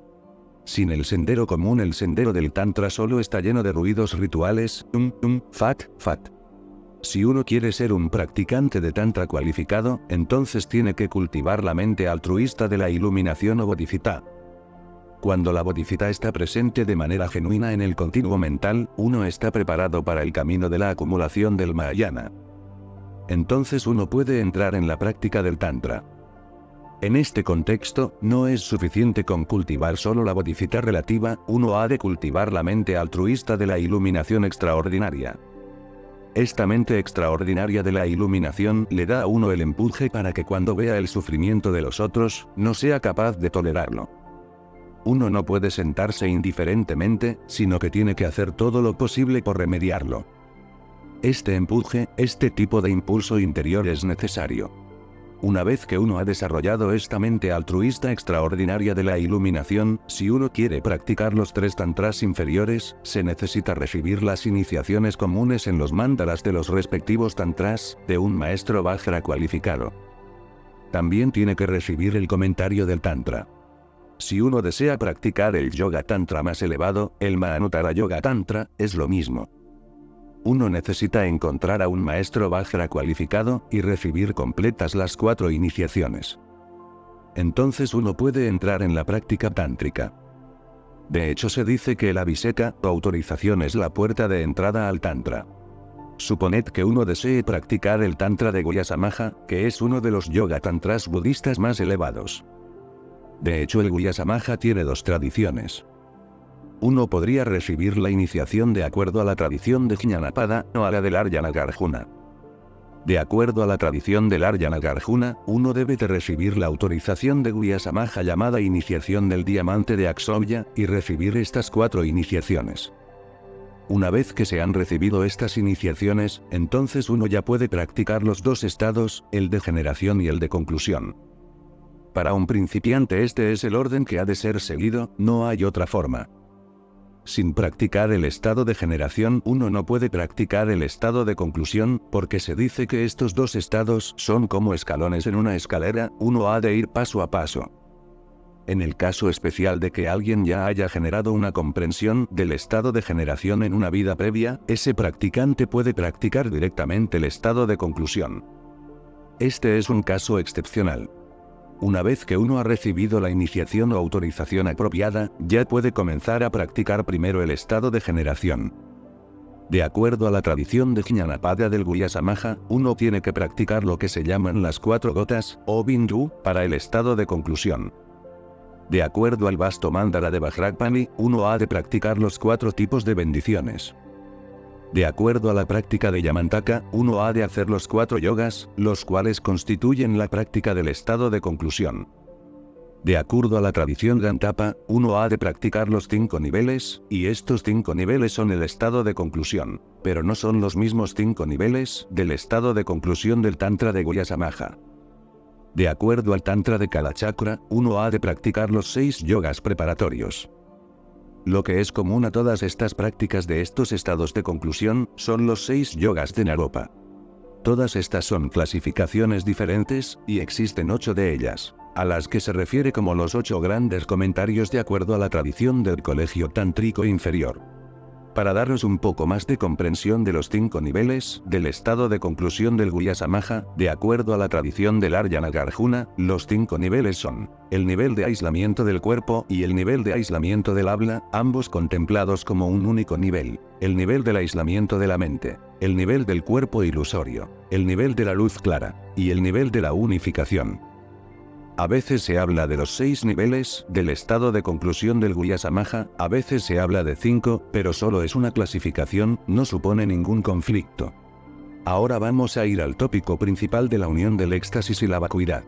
Sin el sendero común, el sendero del tantra solo está lleno de ruidos rituales, fat, fat. Si uno quiere ser un practicante de tantra cualificado, entonces tiene que cultivar la mente altruista de la iluminación o bodhisattva. Cuando la bodhisattva está presente de manera genuina en el continuo mental, uno está preparado para el camino de la acumulación del Mahayana. Entonces uno puede entrar en la práctica del tantra. En este contexto, no es suficiente con cultivar solo la bodhisattva relativa, uno ha de cultivar la mente altruista de la iluminación extraordinaria. Esta mente extraordinaria de la iluminación le da a uno el empuje para que cuando vea el sufrimiento de los otros, no sea capaz de tolerarlo. Uno no puede sentarse indiferentemente, sino que tiene que hacer todo lo posible por remediarlo. Este empuje, este tipo de impulso interior es necesario. Una vez que uno ha desarrollado esta mente altruista extraordinaria de la iluminación, si uno quiere practicar los tres tantras inferiores, se necesita recibir las iniciaciones comunes en los mandalas de los respectivos tantras, de un maestro Vajra cualificado. También tiene que recibir el comentario del tantra. Si uno desea practicar el yoga tantra más elevado, el Mahanuttara Yoga Tantra, es lo mismo. Uno necesita encontrar a un maestro Vajra cualificado, y recibir completas las 4 iniciaciones. Entonces uno puede entrar en la práctica tántrica. De hecho se dice que el Abhiseka, o autorización, es la puerta de entrada al tantra. Suponed que uno desee practicar el tantra de Guhyasamaja, que es uno de los yoga tantras budistas más elevados. De hecho el Guhyasamaja tiene 2 tradiciones. Uno podría recibir la iniciación de acuerdo a la tradición de Jnanapada, o a la del Aryanagarjuna. De acuerdo a la tradición del Aryanagarjuna, uno debe de recibir la autorización de Guhyasamaja llamada iniciación del diamante de Akshobhya, y recibir estas 4 iniciaciones. Una vez que se han recibido estas iniciaciones, entonces uno ya puede practicar los 2 estados, el de generación y el de conclusión. Para un principiante este es el orden que ha de ser seguido, no hay otra forma. Sin practicar el estado de generación uno no puede practicar el estado de conclusión, porque se dice que estos 2 estados son como escalones en una escalera, uno ha de ir paso a paso. En el caso especial de que alguien ya haya generado una comprensión del estado de generación en una vida previa, ese practicante puede practicar directamente el estado de conclusión. Este es un caso excepcional. Una vez que uno ha recibido la iniciación o autorización apropiada, ya puede comenzar a practicar primero el estado de generación. De acuerdo a la tradición de Jnanapada del Guhyasamaja, uno tiene que practicar lo que se llaman las 4 gotas, o bindu, para el estado de conclusión. De acuerdo al vasto mandala de Vajrapani, uno ha de practicar los 4 tipos de bendiciones. De acuerdo a la práctica de Yamantaka, uno ha de hacer los 4 yogas, los cuales constituyen la práctica del estado de conclusión. De acuerdo a la tradición Gantapa, uno ha de practicar los 5 niveles, y estos 5 niveles son el estado de conclusión, pero no son los mismos 5 niveles del estado de conclusión del Tantra de Guhyasamaja. De acuerdo al Tantra de Kalachakra, uno ha de practicar los 6 yogas preparatorios. Lo que es común a todas estas prácticas de estos estados de conclusión, son los 6 yogas de Naropa. Todas estas son clasificaciones diferentes, y existen 8 de ellas, a las que se refiere como los 8 grandes comentarios de acuerdo a la tradición del colegio tántrico inferior. Para daros un poco más de comprensión de los 5 niveles del estado de conclusión del Guhyasamaja, de acuerdo a la tradición del Arya Nagarjuna, los 5 niveles son el nivel de aislamiento del cuerpo y el nivel de aislamiento del habla, ambos contemplados como un único nivel, el nivel del aislamiento de la mente, el nivel del cuerpo ilusorio, el nivel de la luz clara, y el nivel de la unificación. A veces se habla de los 6 niveles del estado de conclusión del Guhyasamaja, a veces se habla de 5, pero solo es una clasificación, no supone ningún conflicto. Ahora vamos a ir al tópico principal de la unión del éxtasis y la vacuidad.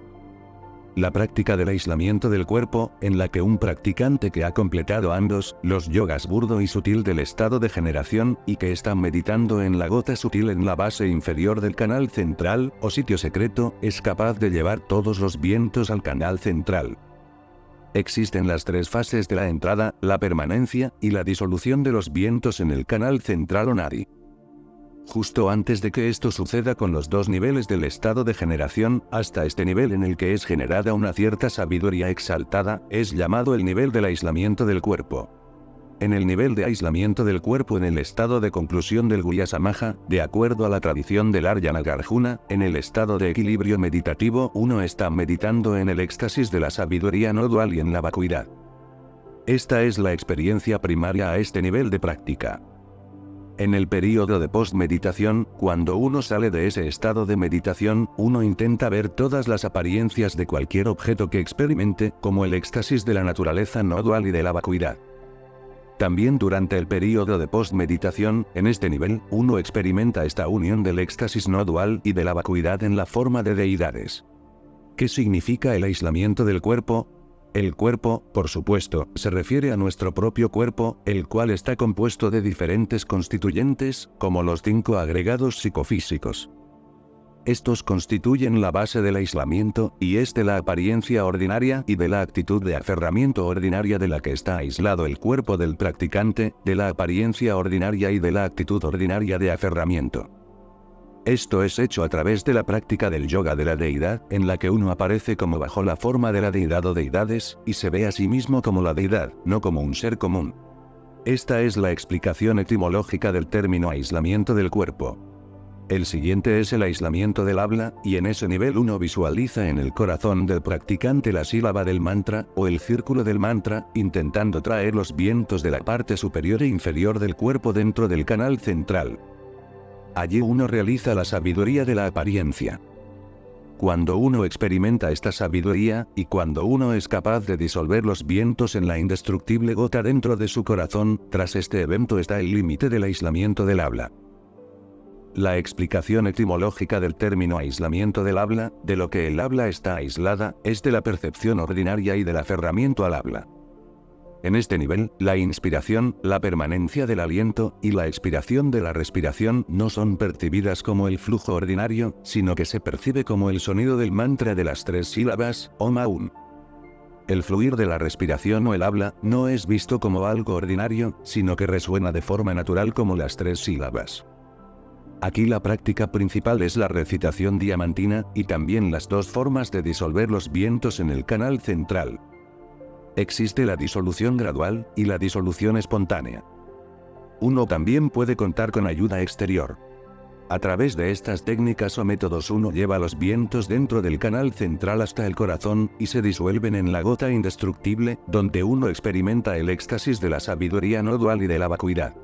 La práctica del aislamiento del cuerpo, en la que un practicante que ha completado ambos, los yogas burdo y sutil del estado de generación, y que está meditando en la gota sutil en la base inferior del canal central, o sitio secreto, es capaz de llevar todos los vientos al canal central. Existen las 3 fases de la entrada, la permanencia, y la disolución de los vientos en el canal central o nadi. Justo antes de que esto suceda con los 2 niveles del estado de generación, hasta este nivel en el que es generada una cierta sabiduría exaltada, es llamado el nivel del aislamiento del cuerpo. En el nivel de aislamiento del cuerpo en el estado de conclusión del Guhyasamaja, de acuerdo a la tradición del Arya Nagarjuna, en el estado de equilibrio meditativo uno está meditando en el éxtasis de la sabiduría no dual y en la vacuidad. Esta es la experiencia primaria a este nivel de práctica. En el período de post-meditación, cuando uno sale de ese estado de meditación, uno intenta ver todas las apariencias de cualquier objeto que experimente, como el éxtasis de la naturaleza no dual y de la vacuidad. También durante el período de post-meditación, en este nivel, uno experimenta esta unión del éxtasis no dual y de la vacuidad en la forma de deidades. ¿Qué significa el aislamiento del cuerpo? El cuerpo, por supuesto, se refiere a nuestro propio cuerpo, el cual está compuesto de diferentes constituyentes, como los 5 agregados psicofísicos. Estos constituyen la base del aislamiento, y es de la apariencia ordinaria y de la actitud de aferramiento ordinaria de la que está aislado el cuerpo del practicante, de la apariencia ordinaria y de la actitud ordinaria de aferramiento. Esto es hecho a través de la práctica del yoga de la deidad, en la que uno aparece como bajo la forma de la deidad o deidades, y se ve a sí mismo como la deidad, no como un ser común. Esta es la explicación etimológica del término aislamiento del cuerpo. El siguiente es el aislamiento del habla, y en ese nivel uno visualiza en el corazón del practicante la sílaba del mantra, o el círculo del mantra, intentando traer los vientos de la parte superior e inferior del cuerpo dentro del canal central. Allí uno realiza la sabiduría de la apariencia. Cuando uno experimenta esta sabiduría, y cuando uno es capaz de disolver los vientos en la indestructible gota dentro de su corazón, tras este evento está el límite del aislamiento del habla. La explicación etimológica del término aislamiento del habla, de lo que el habla está aislada, es de la percepción ordinaria y del aferramiento al habla. En este nivel, la inspiración, la permanencia del aliento, y la expiración de la respiración no son percibidas como el flujo ordinario, sino que se percibe como el sonido del mantra de las 3 sílabas, Om Aum. El fluir de la respiración o el habla, no es visto como algo ordinario, sino que resuena de forma natural como las 3 sílabas. Aquí la práctica principal es la recitación diamantina, y también las 2 formas de disolver los vientos en el canal central. Existe la disolución gradual, y la disolución espontánea. Uno también puede contar con ayuda exterior. A través de estas técnicas o métodos uno lleva los vientos dentro del canal central hasta el corazón, y se disuelven en la gota indestructible, donde uno experimenta el éxtasis de la sabiduría no dual y de la vacuidad.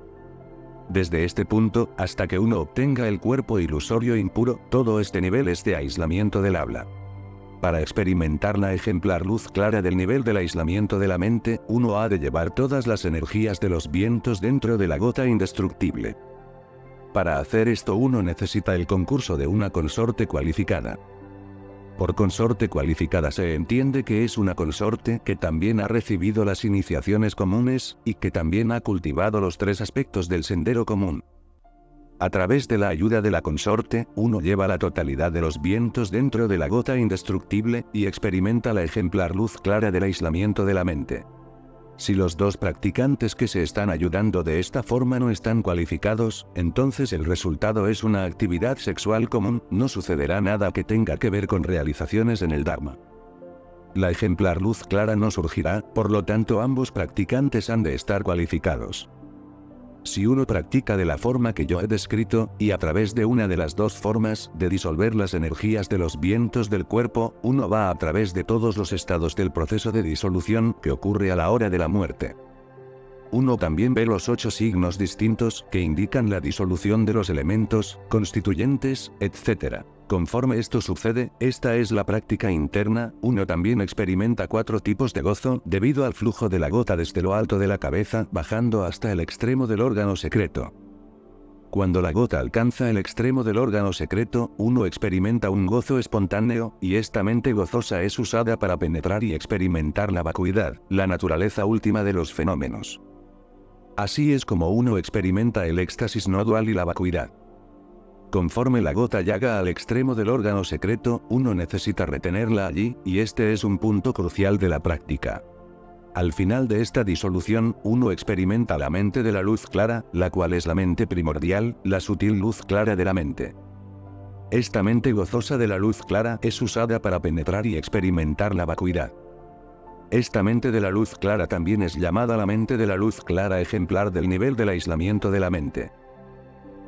Desde este punto, hasta que uno obtenga el cuerpo ilusorio impuro, todo este nivel es de aislamiento del habla. Para experimentar la ejemplar luz clara del nivel del aislamiento de la mente, uno ha de llevar todas las energías de los vientos dentro de la gota indestructible. Para hacer esto uno necesita el concurso de una consorte cualificada. Por consorte cualificada se entiende que es una consorte que también ha recibido las iniciaciones comunes, y que también ha cultivado los 3 aspectos del sendero común. A través de la ayuda de la consorte, uno lleva la totalidad de los vientos dentro de la gota indestructible, y experimenta la ejemplar luz clara del aislamiento de la mente. Si los 2 practicantes que se están ayudando de esta forma no están cualificados, entonces el resultado es una actividad sexual común, no sucederá nada que tenga que ver con realizaciones en el Dharma. La ejemplar luz clara no surgirá, por lo tanto ambos practicantes han de estar cualificados. Si uno practica de la forma que yo he descrito, y a través de una de las dos formas de disolver las energías de los vientos del cuerpo, uno va a través de todos los estados del proceso de disolución que ocurre a la hora de la muerte. Uno también ve los 8 signos distintos que indican la disolución de los elementos, constituyentes, etc. Conforme esto sucede, esta es la práctica interna, uno también experimenta 4 tipos de gozo debido al flujo de la gota desde lo alto de la cabeza bajando hasta el extremo del órgano secreto. Cuando la gota alcanza el extremo del órgano secreto, uno experimenta un gozo espontáneo, y esta mente gozosa es usada para penetrar y experimentar la vacuidad, la naturaleza última de los fenómenos. Así es como uno experimenta el éxtasis no dual y la vacuidad. Conforme la gota llega al extremo del órgano secreto, uno necesita retenerla allí, y este es un punto crucial de la práctica. Al final de esta disolución, uno experimenta la mente de la luz clara, la cual es la mente primordial, la sutil luz clara de la mente. Esta mente gozosa de la luz clara es usada para penetrar y experimentar la vacuidad. Esta mente de la luz clara también es llamada la mente de la luz clara ejemplar del nivel del aislamiento de la mente.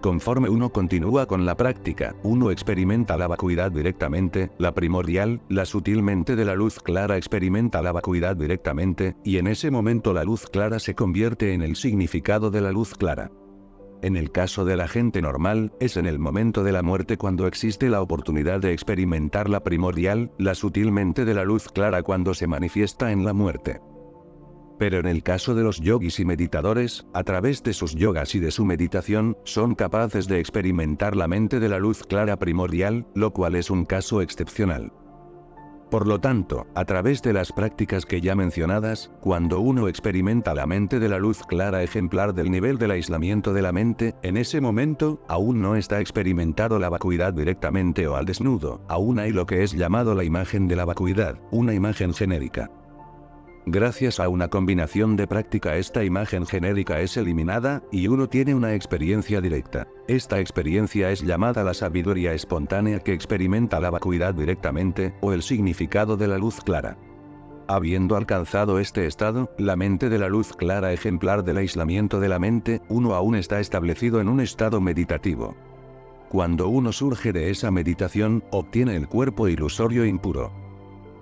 Conforme uno continúa con la práctica, uno experimenta la vacuidad directamente, la primordial, la sutil mente de la luz clara experimenta la vacuidad directamente, y en ese momento la luz clara se convierte en el significado de la luz clara. En el caso de la gente normal, es en el momento de la muerte cuando existe la oportunidad de experimentar la primordial, la sutil mente de la luz clara cuando se manifiesta en la muerte. Pero en el caso de los yogis y meditadores, a través de sus yogas y de su meditación, son capaces de experimentar la mente de la luz clara primordial, lo cual es un caso excepcional. Por lo tanto, a través de las prácticas que ya mencionadas, cuando uno experimenta la mente de la luz clara ejemplar del nivel del aislamiento de la mente, en ese momento, aún no está experimentado la vacuidad directamente o al desnudo, aún hay lo que es llamado la imagen de la vacuidad, una imagen genérica. Gracias a una combinación de práctica esta imagen genérica es eliminada, y uno tiene una experiencia directa. Esta experiencia es llamada la sabiduría espontánea que experimenta la vacuidad directamente, o el significado de la luz clara. Habiendo alcanzado este estado, la mente de la luz clara ejemplar del aislamiento de la mente, uno aún está establecido en un estado meditativo. Cuando uno surge de esa meditación, obtiene el cuerpo ilusorio impuro.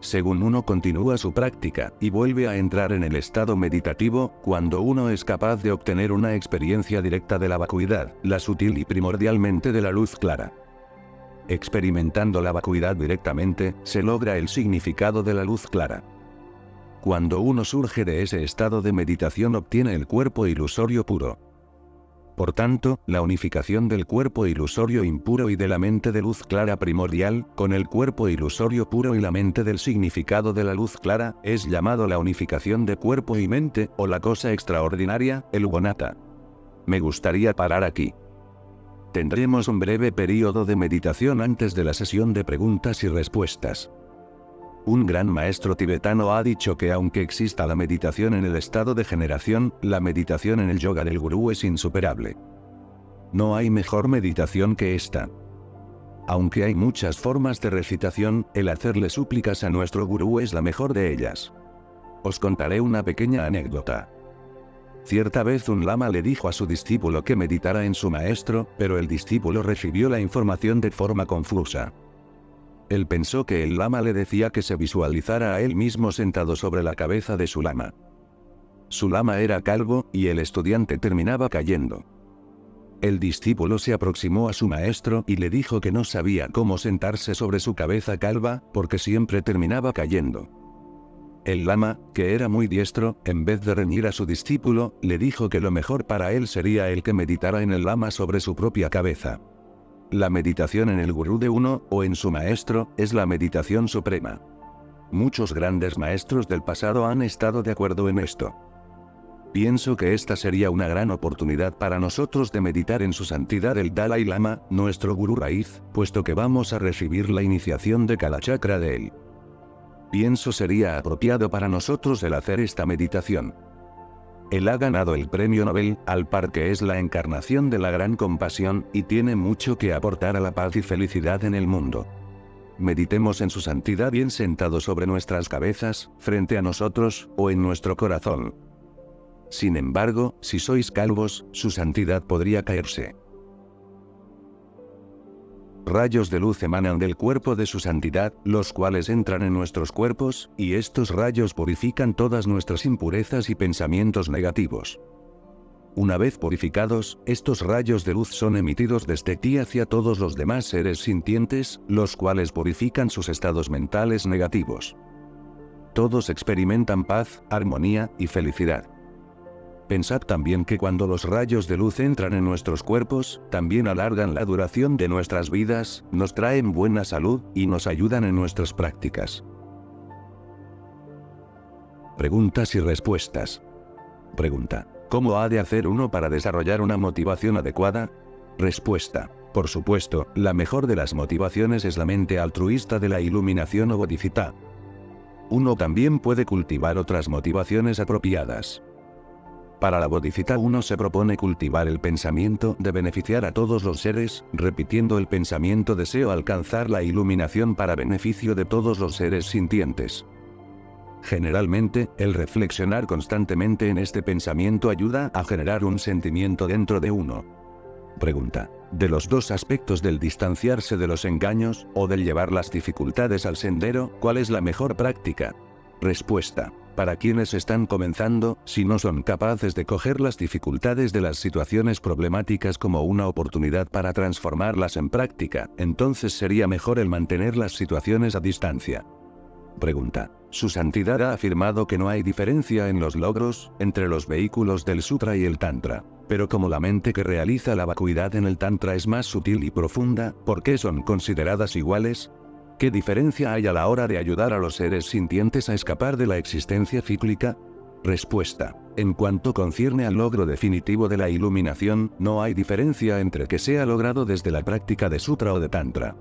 Según uno continúa su práctica, y vuelve a entrar en el estado meditativo, cuando uno es capaz de obtener una experiencia directa de la vacuidad, la sutil y primordialmente de la luz clara. Experimentando la vacuidad directamente, se logra el significado de la luz clara. Cuando uno surge de ese estado de meditación obtiene el cuerpo ilusorio puro. Por tanto, la unificación del cuerpo ilusorio impuro y de la mente de luz clara primordial, con el cuerpo ilusorio puro y la mente del significado de la luz clara, es llamado la unificación de cuerpo y mente, o la cosa extraordinaria, el Gonata. Me gustaría parar aquí. Tendremos un breve período de meditación antes de la sesión de preguntas y respuestas. Un gran maestro tibetano ha dicho que aunque exista la meditación en el estado de generación, la meditación en el yoga del gurú es insuperable. No hay mejor meditación que esta. Aunque hay muchas formas de recitación, el hacerle súplicas a nuestro gurú es la mejor de ellas. Os contaré una pequeña anécdota. Cierta vez un lama le dijo a su discípulo que meditara en su maestro, pero el discípulo recibió la información de forma confusa. Él pensó que el lama le decía que se visualizara a él mismo sentado sobre la cabeza de su lama. Su lama era calvo, y el estudiante terminaba cayendo. El discípulo se aproximó a su maestro y le dijo que no sabía cómo sentarse sobre su cabeza calva, porque siempre terminaba cayendo. El lama, que era muy diestro, en vez de reñir a su discípulo, le dijo que lo mejor para él sería el que meditara en el lama sobre su propia cabeza. La meditación en el gurú de uno, o en su maestro, es la meditación suprema. Muchos grandes maestros del pasado han estado de acuerdo en esto. Pienso que esta sería una gran oportunidad para nosotros de meditar en su santidad el Dalai Lama, nuestro gurú raíz, puesto que vamos a recibir la iniciación de cada chakra de él. Pienso sería apropiado para nosotros el hacer esta meditación. Él ha ganado el premio Nobel, al par que es la encarnación de la gran compasión, y tiene mucho que aportar a la paz y felicidad en el mundo. Meditemos en su santidad bien sentado sobre nuestras cabezas, frente a nosotros, o en nuestro corazón. Sin embargo, si sois calvos, su santidad podría caerse. Rayos de luz emanan del cuerpo de su santidad, los cuales entran en nuestros cuerpos, y estos rayos purifican todas nuestras impurezas y pensamientos negativos. Una vez purificados, estos rayos de luz son emitidos desde ti hacia todos los demás seres sintientes, los cuales purifican sus estados mentales negativos. Todos experimentan paz, armonía y felicidad. Pensad también que cuando los rayos de luz entran en nuestros cuerpos, también alargan la duración de nuestras vidas, nos traen buena salud y nos ayudan en nuestras prácticas. Preguntas y respuestas. Pregunta: ¿cómo ha de hacer uno para desarrollar una motivación adecuada? Respuesta: por supuesto, la mejor de las motivaciones es la mente altruista de la iluminación o bodhisattva. Uno también puede cultivar otras motivaciones apropiadas. Para la bodhisattva uno se propone cultivar el pensamiento de beneficiar a todos los seres, repitiendo el pensamiento deseo alcanzar la iluminación para beneficio de todos los seres sintientes. Generalmente, el reflexionar constantemente en este pensamiento ayuda a generar un sentimiento dentro de uno. Pregunta: de los dos aspectos del distanciarse de los engaños, o del llevar las dificultades al sendero, ¿cuál es la mejor práctica? Respuesta: para quienes están comenzando, si no son capaces de coger las dificultades de las situaciones problemáticas como una oportunidad para transformarlas en práctica, entonces sería mejor el mantener las situaciones a distancia. Pregunta: su santidad ha afirmado que no hay diferencia en los logros, entre los vehículos del Sutra y el Tantra. Pero como la mente que realiza la vacuidad en el Tantra es más sutil y profunda, ¿por qué son consideradas iguales? ¿Qué diferencia hay a la hora de ayudar a los seres sintientes a escapar de la existencia cíclica? Respuesta: en cuanto concierne al logro definitivo de la iluminación, no hay diferencia entre que sea logrado desde la práctica de Sutra o de Tantra.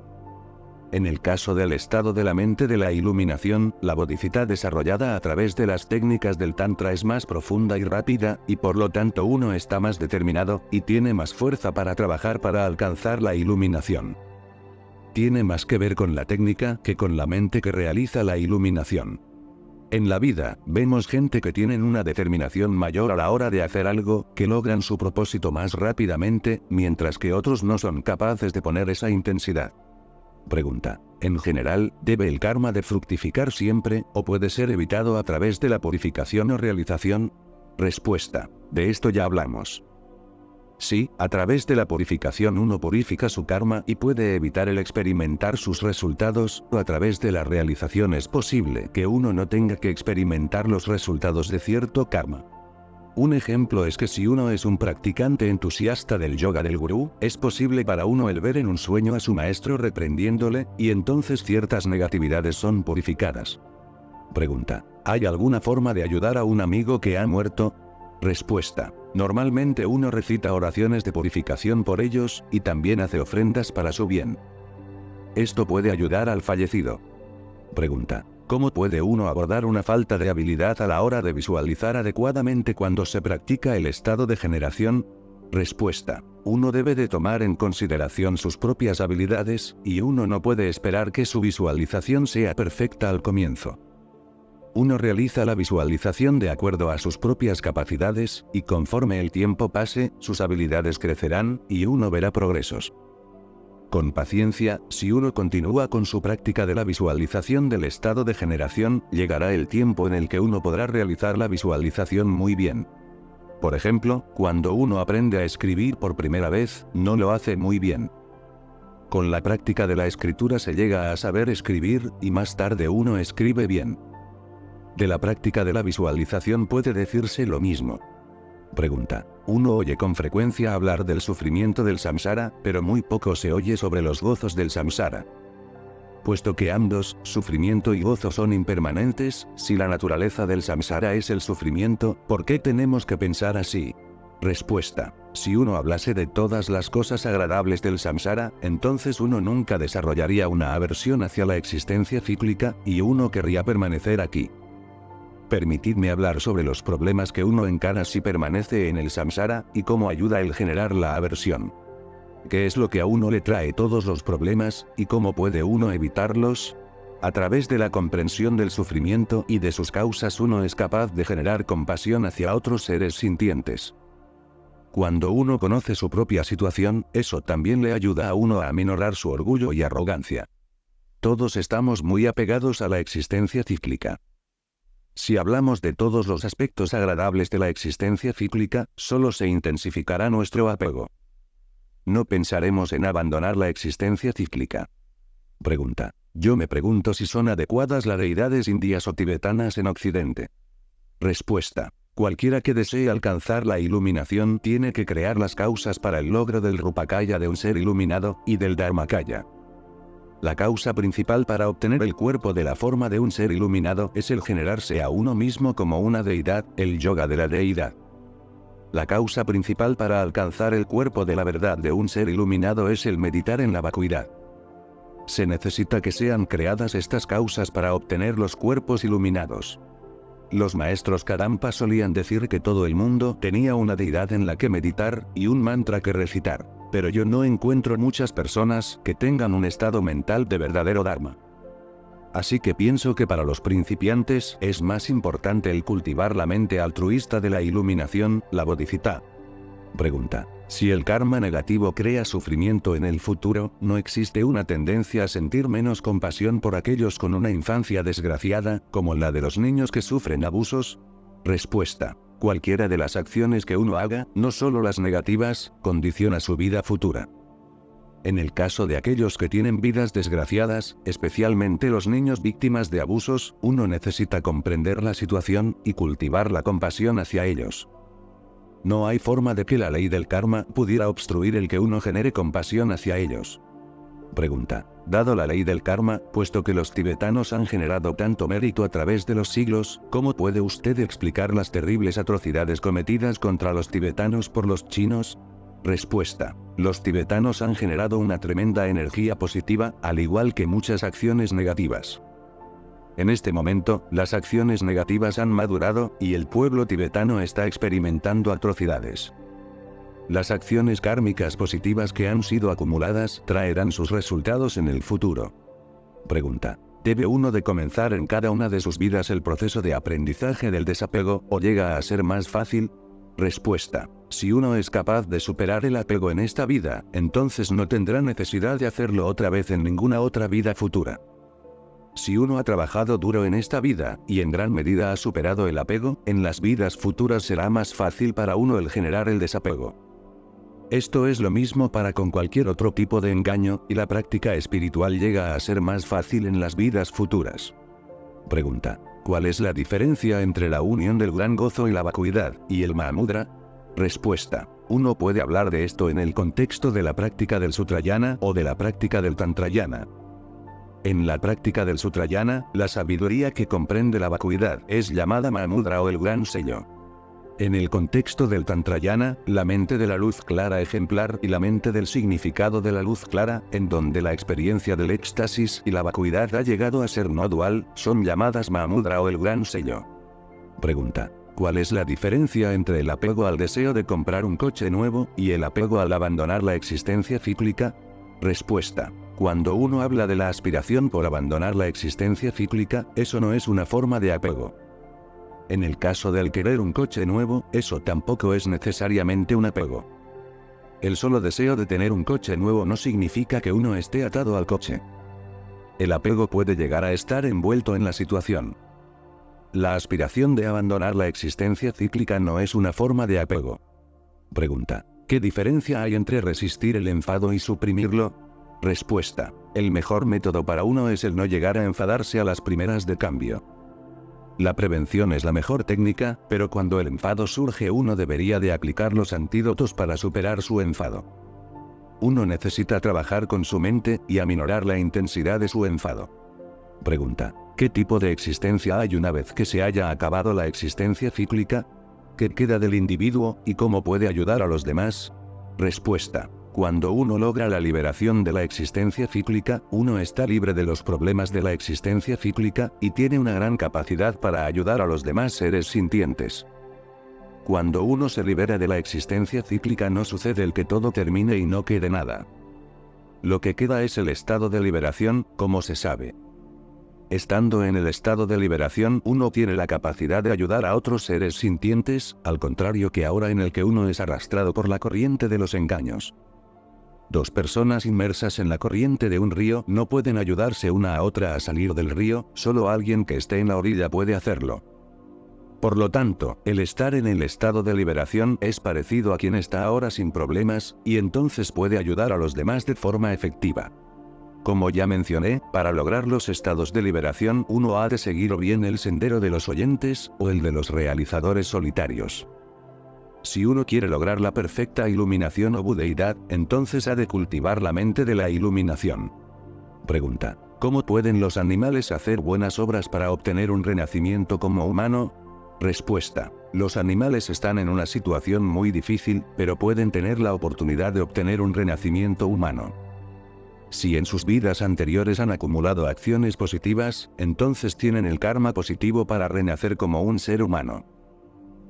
En el caso del estado de la mente de la iluminación, la bodhisattva desarrollada a través de las técnicas del Tantra es más profunda y rápida, y por lo tanto uno está más determinado, y tiene más fuerza para trabajar para alcanzar la iluminación. Tiene más que ver con la técnica que con la mente que realiza la iluminación. En la vida, vemos gente que tienen una determinación mayor a la hora de hacer algo, que logran su propósito más rápidamente, mientras que otros no son capaces de poner esa intensidad. Pregunta: en general, ¿debe el karma de fructificar siempre, o puede ser evitado a través de la purificación o realización? Respuesta: de esto ya hablamos. Sí, a través de la purificación uno purifica su karma y puede evitar el experimentar sus resultados, o a través de la realización es posible que uno no tenga que experimentar los resultados de cierto karma. Un ejemplo es que si uno es un practicante entusiasta del yoga del gurú, es posible para uno el ver en un sueño a su maestro reprendiéndole, y entonces ciertas negatividades son purificadas. Pregunta: ¿hay alguna forma de ayudar a un amigo que ha muerto? Respuesta: normalmente uno recita oraciones de purificación por ellos, y también hace ofrendas para su bien. Esto puede ayudar al fallecido. Pregunta: ¿cómo puede uno abordar una falta de habilidad a la hora de visualizar adecuadamente cuando se practica el estado de generación? Respuesta: uno debe de tomar en consideración sus propias habilidades, y uno no puede esperar que su visualización sea perfecta al comienzo. Uno realiza la visualización de acuerdo a sus propias capacidades, y conforme el tiempo pase, sus habilidades crecerán, y uno verá progresos. Con paciencia, si uno continúa con su práctica de la visualización del estado de generación, llegará el tiempo en el que uno podrá realizar la visualización muy bien. Por ejemplo, cuando uno aprende a escribir por primera vez, no lo hace muy bien. Con la práctica de la escritura se llega a saber escribir, y más tarde uno escribe bien. De la práctica de la visualización puede decirse lo mismo. Pregunta: uno oye con frecuencia hablar del sufrimiento del samsara, pero muy poco se oye sobre los gozos del samsara. Puesto que ambos, sufrimiento y gozo, son impermanentes, si la naturaleza del samsara es el sufrimiento, ¿por qué tenemos que pensar así? Respuesta: si uno hablase de todas las cosas agradables del samsara, entonces uno nunca desarrollaría una aversión hacia la existencia cíclica, y uno querría permanecer aquí. Permitidme hablar sobre los problemas que uno encara si permanece en el samsara, y cómo ayuda el generar la aversión. ¿Qué es lo que a uno le trae todos los problemas, y cómo puede uno evitarlos? A través de la comprensión del sufrimiento y de sus causas uno es capaz de generar compasión hacia otros seres sintientes. Cuando uno conoce su propia situación, eso también le ayuda a uno a aminorar su orgullo y arrogancia. Todos estamos muy apegados a la existencia cíclica. Si hablamos de todos los aspectos agradables de la existencia cíclica, solo se intensificará nuestro apego. No pensaremos en abandonar la existencia cíclica. Pregunta. Yo me pregunto si son adecuadas las deidades indias o tibetanas en Occidente. Respuesta. Cualquiera que desee alcanzar la iluminación tiene que crear las causas para el logro del Rupakaya de un ser iluminado, y del Dharmakaya. La causa principal para obtener el cuerpo de la forma de un ser iluminado es el generarse a uno mismo como una deidad, el yoga de la deidad. La causa principal para alcanzar el cuerpo de la verdad de un ser iluminado es el meditar en la vacuidad. Se necesita que sean creadas estas causas para obtener los cuerpos iluminados. Los maestros Kadampa solían decir que todo el mundo tenía una deidad en la que meditar y un mantra que recitar, pero yo no encuentro muchas personas que tengan un estado mental de verdadero Dharma. Así que pienso que para los principiantes es más importante el cultivar la mente altruista de la iluminación, la bodhisattva. Pregunta. Si el karma negativo crea sufrimiento en el futuro, ¿no existe una tendencia a sentir menos compasión por aquellos con una infancia desgraciada, como la de los niños que sufren abusos? Respuesta. Cualquiera de las acciones que uno haga, no solo las negativas, condiciona su vida futura. En el caso de aquellos que tienen vidas desgraciadas, especialmente los niños víctimas de abusos, uno necesita comprender la situación y cultivar la compasión hacia ellos. No hay forma de que la ley del karma pudiera obstruir el que uno genere compasión hacia ellos. Pregunta. Dado la ley del karma, puesto que los tibetanos han generado tanto mérito a través de los siglos, ¿cómo puede usted explicar las terribles atrocidades cometidas contra los tibetanos por los chinos? Respuesta. Los tibetanos han generado una tremenda energía positiva, al igual que muchas acciones negativas. En este momento, las acciones negativas han madurado, y el pueblo tibetano está experimentando atrocidades. Las acciones kármicas positivas que han sido acumuladas traerán sus resultados en el futuro. Pregunta. ¿Debe uno de comenzar en cada una de sus vidas el proceso de aprendizaje del desapego, o llega a ser más fácil? Respuesta. Si uno es capaz de superar el apego en esta vida, entonces no tendrá necesidad de hacerlo otra vez en ninguna otra vida futura. Si uno ha trabajado duro en esta vida, y en gran medida ha superado el apego, en las vidas futuras será más fácil para uno el generar el desapego. Esto es lo mismo para con cualquier otro tipo de engaño, y la práctica espiritual llega a ser más fácil en las vidas futuras. Pregunta. ¿Cuál es la diferencia entre la unión del gran gozo y la vacuidad, y el Mahamudra? Respuesta. Uno puede hablar de esto en el contexto de la práctica del Sutrayana o de la práctica del Tantrayana. En la práctica del Sutrayana, la sabiduría que comprende la vacuidad es llamada Mahamudra o el gran sello. En el contexto del Tantrayana, la mente de la luz clara ejemplar y la mente del significado de la luz clara, en donde la experiencia del éxtasis y la vacuidad ha llegado a ser no dual, son llamadas Mahamudra o el gran sello. Pregunta. ¿Cuál es la diferencia entre el apego al deseo de comprar un coche nuevo y el apego al abandonar la existencia cíclica? Respuesta. Cuando uno habla de la aspiración por abandonar la existencia cíclica, eso no es una forma de apego. En el caso del querer un coche nuevo, eso tampoco es necesariamente un apego. El solo deseo de tener un coche nuevo no significa que uno esté atado al coche. El apego puede llegar a estar envuelto en la situación. La aspiración de abandonar la existencia cíclica no es una forma de apego. Pregunta. ¿Qué diferencia hay entre resistir el enfado y suprimirlo? Respuesta. El mejor método para uno es el no llegar a enfadarse a las primeras de cambio. La prevención es la mejor técnica, pero cuando el enfado surge uno debería de aplicar los antídotos para superar su enfado. Uno necesita trabajar con su mente y aminorar la intensidad de su enfado. Pregunta. ¿Qué tipo de existencia hay una vez que se haya acabado la existencia cíclica? ¿Qué queda del individuo y cómo puede ayudar a los demás? Respuesta. Cuando uno logra la liberación de la existencia cíclica, uno está libre de los problemas de la existencia cíclica, y tiene una gran capacidad para ayudar a los demás seres sintientes. Cuando uno se libera de la existencia cíclica no sucede el que todo termine y no quede nada. Lo que queda es el estado de liberación, como se sabe. Estando en el estado de liberación, uno tiene la capacidad de ayudar a otros seres sintientes, al contrario que ahora en el que uno es arrastrado por la corriente de los engaños. Dos personas inmersas en la corriente de un río no pueden ayudarse una a otra a salir del río, solo alguien que esté en la orilla puede hacerlo. Por lo tanto, el estar en el estado de liberación es parecido a quien está ahora sin problemas, y entonces puede ayudar a los demás de forma efectiva. Como ya mencioné, para lograr los estados de liberación uno ha de seguir o bien el sendero de los oyentes, o el de los realizadores solitarios. Si uno quiere lograr la perfecta iluminación o budeidad, entonces ha de cultivar la mente de la iluminación. Pregunta: ¿cómo pueden los animales hacer buenas obras para obtener un renacimiento como humano? Respuesta: los animales están en una situación muy difícil, pero pueden tener la oportunidad de obtener un renacimiento humano. Si en sus vidas anteriores han acumulado acciones positivas, entonces tienen el karma positivo para renacer como un ser humano.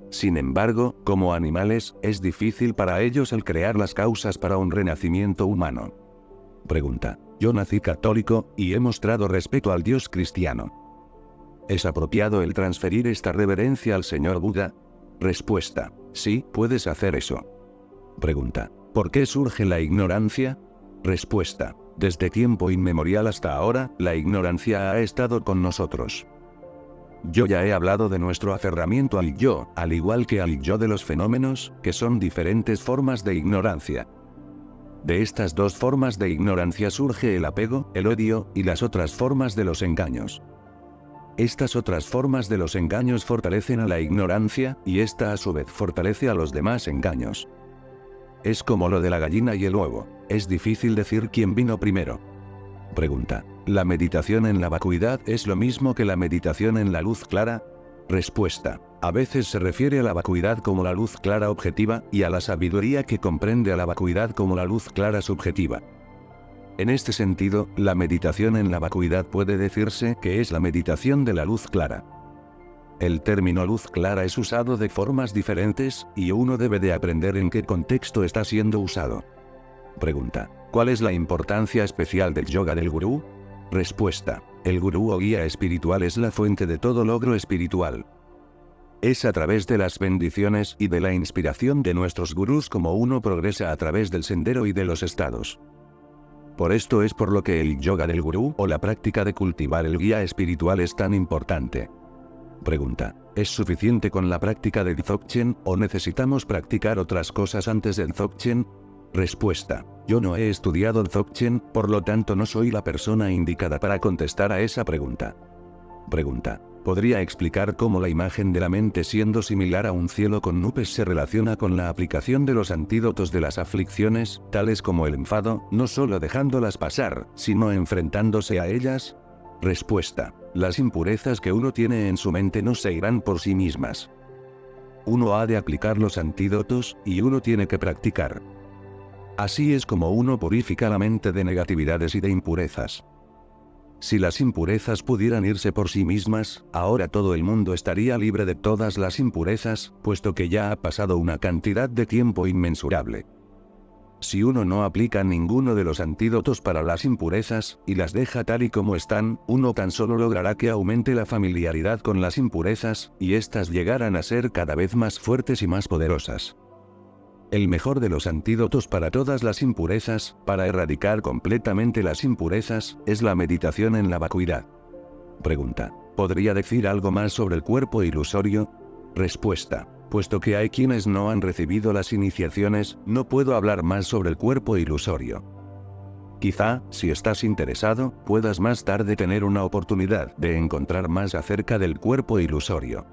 Sin embargo, como animales, es difícil para ellos el crear las causas para un renacimiento humano. Pregunta: yo nací católico, y he mostrado respeto al Dios cristiano. ¿Es apropiado el transferir esta reverencia al Señor Buda? Respuesta: sí, puedes hacer eso. Pregunta: ¿por qué surge la ignorancia? Respuesta: desde tiempo inmemorial hasta ahora, la ignorancia ha estado con nosotros. Yo ya he hablado de nuestro aferramiento al yo, al igual que al yo de los fenómenos, que son diferentes formas de ignorancia. De estas dos formas de ignorancia surge el apego, el odio, y las otras formas de los engaños. Estas otras formas de los engaños fortalecen a la ignorancia, y esta a su vez fortalece a los demás engaños. Es como lo de la gallina y el huevo, es difícil decir quién vino primero. Pregunta: ¿la meditación en la vacuidad es lo mismo que la meditación en la luz clara? Respuesta: a veces se refiere a la vacuidad como la luz clara objetiva, y a la sabiduría que comprende a la vacuidad como la luz clara subjetiva. En este sentido, la meditación en la vacuidad puede decirse que es la meditación de la luz clara. El término luz clara es usado de formas diferentes, y uno debe de aprender en qué contexto está siendo usado. Pregunta: ¿cuál es la importancia especial del yoga del gurú? Respuesta: el gurú o guía espiritual es la fuente de todo logro espiritual. Es a través de las bendiciones y de la inspiración de nuestros gurús como uno progresa a través del sendero y de los estados. Por esto es por lo que el yoga del gurú o la práctica de cultivar el guía espiritual es tan importante. Pregunta: ¿es suficiente con la práctica de Dzogchen, o necesitamos practicar otras cosas antes del Dzogchen? Respuesta: yo no he estudiado Dzogchen, por lo tanto no soy la persona indicada para contestar a esa pregunta. Pregunta: ¿podría explicar cómo la imagen de la mente siendo similar a un cielo con nubes se relaciona con la aplicación de los antídotos de las aflicciones, tales como el enfado, no solo dejándolas pasar, sino enfrentándose a ellas? Respuesta: las impurezas que uno tiene en su mente no se irán por sí mismas. Uno ha de aplicar los antídotos, y uno tiene que practicar. Así es como uno purifica la mente de negatividades y de impurezas. Si las impurezas pudieran irse por sí mismas, ahora todo el mundo estaría libre de todas las impurezas, puesto que ya ha pasado una cantidad de tiempo inmensurable. Si uno no aplica ninguno de los antídotos para las impurezas, y las deja tal y como están, uno tan solo logrará que aumente la familiaridad con las impurezas, y éstas llegarán a ser cada vez más fuertes y más poderosas. El mejor de los antídotos para todas las impurezas, para erradicar completamente las impurezas, es la meditación en la vacuidad. Pregunta: ¿podría decir algo más sobre el cuerpo ilusorio? Respuesta: puesto que hay quienes no han recibido las iniciaciones, no puedo hablar más sobre el cuerpo ilusorio. Quizá, si estás interesado, puedas más tarde tener una oportunidad de encontrar más acerca del cuerpo ilusorio.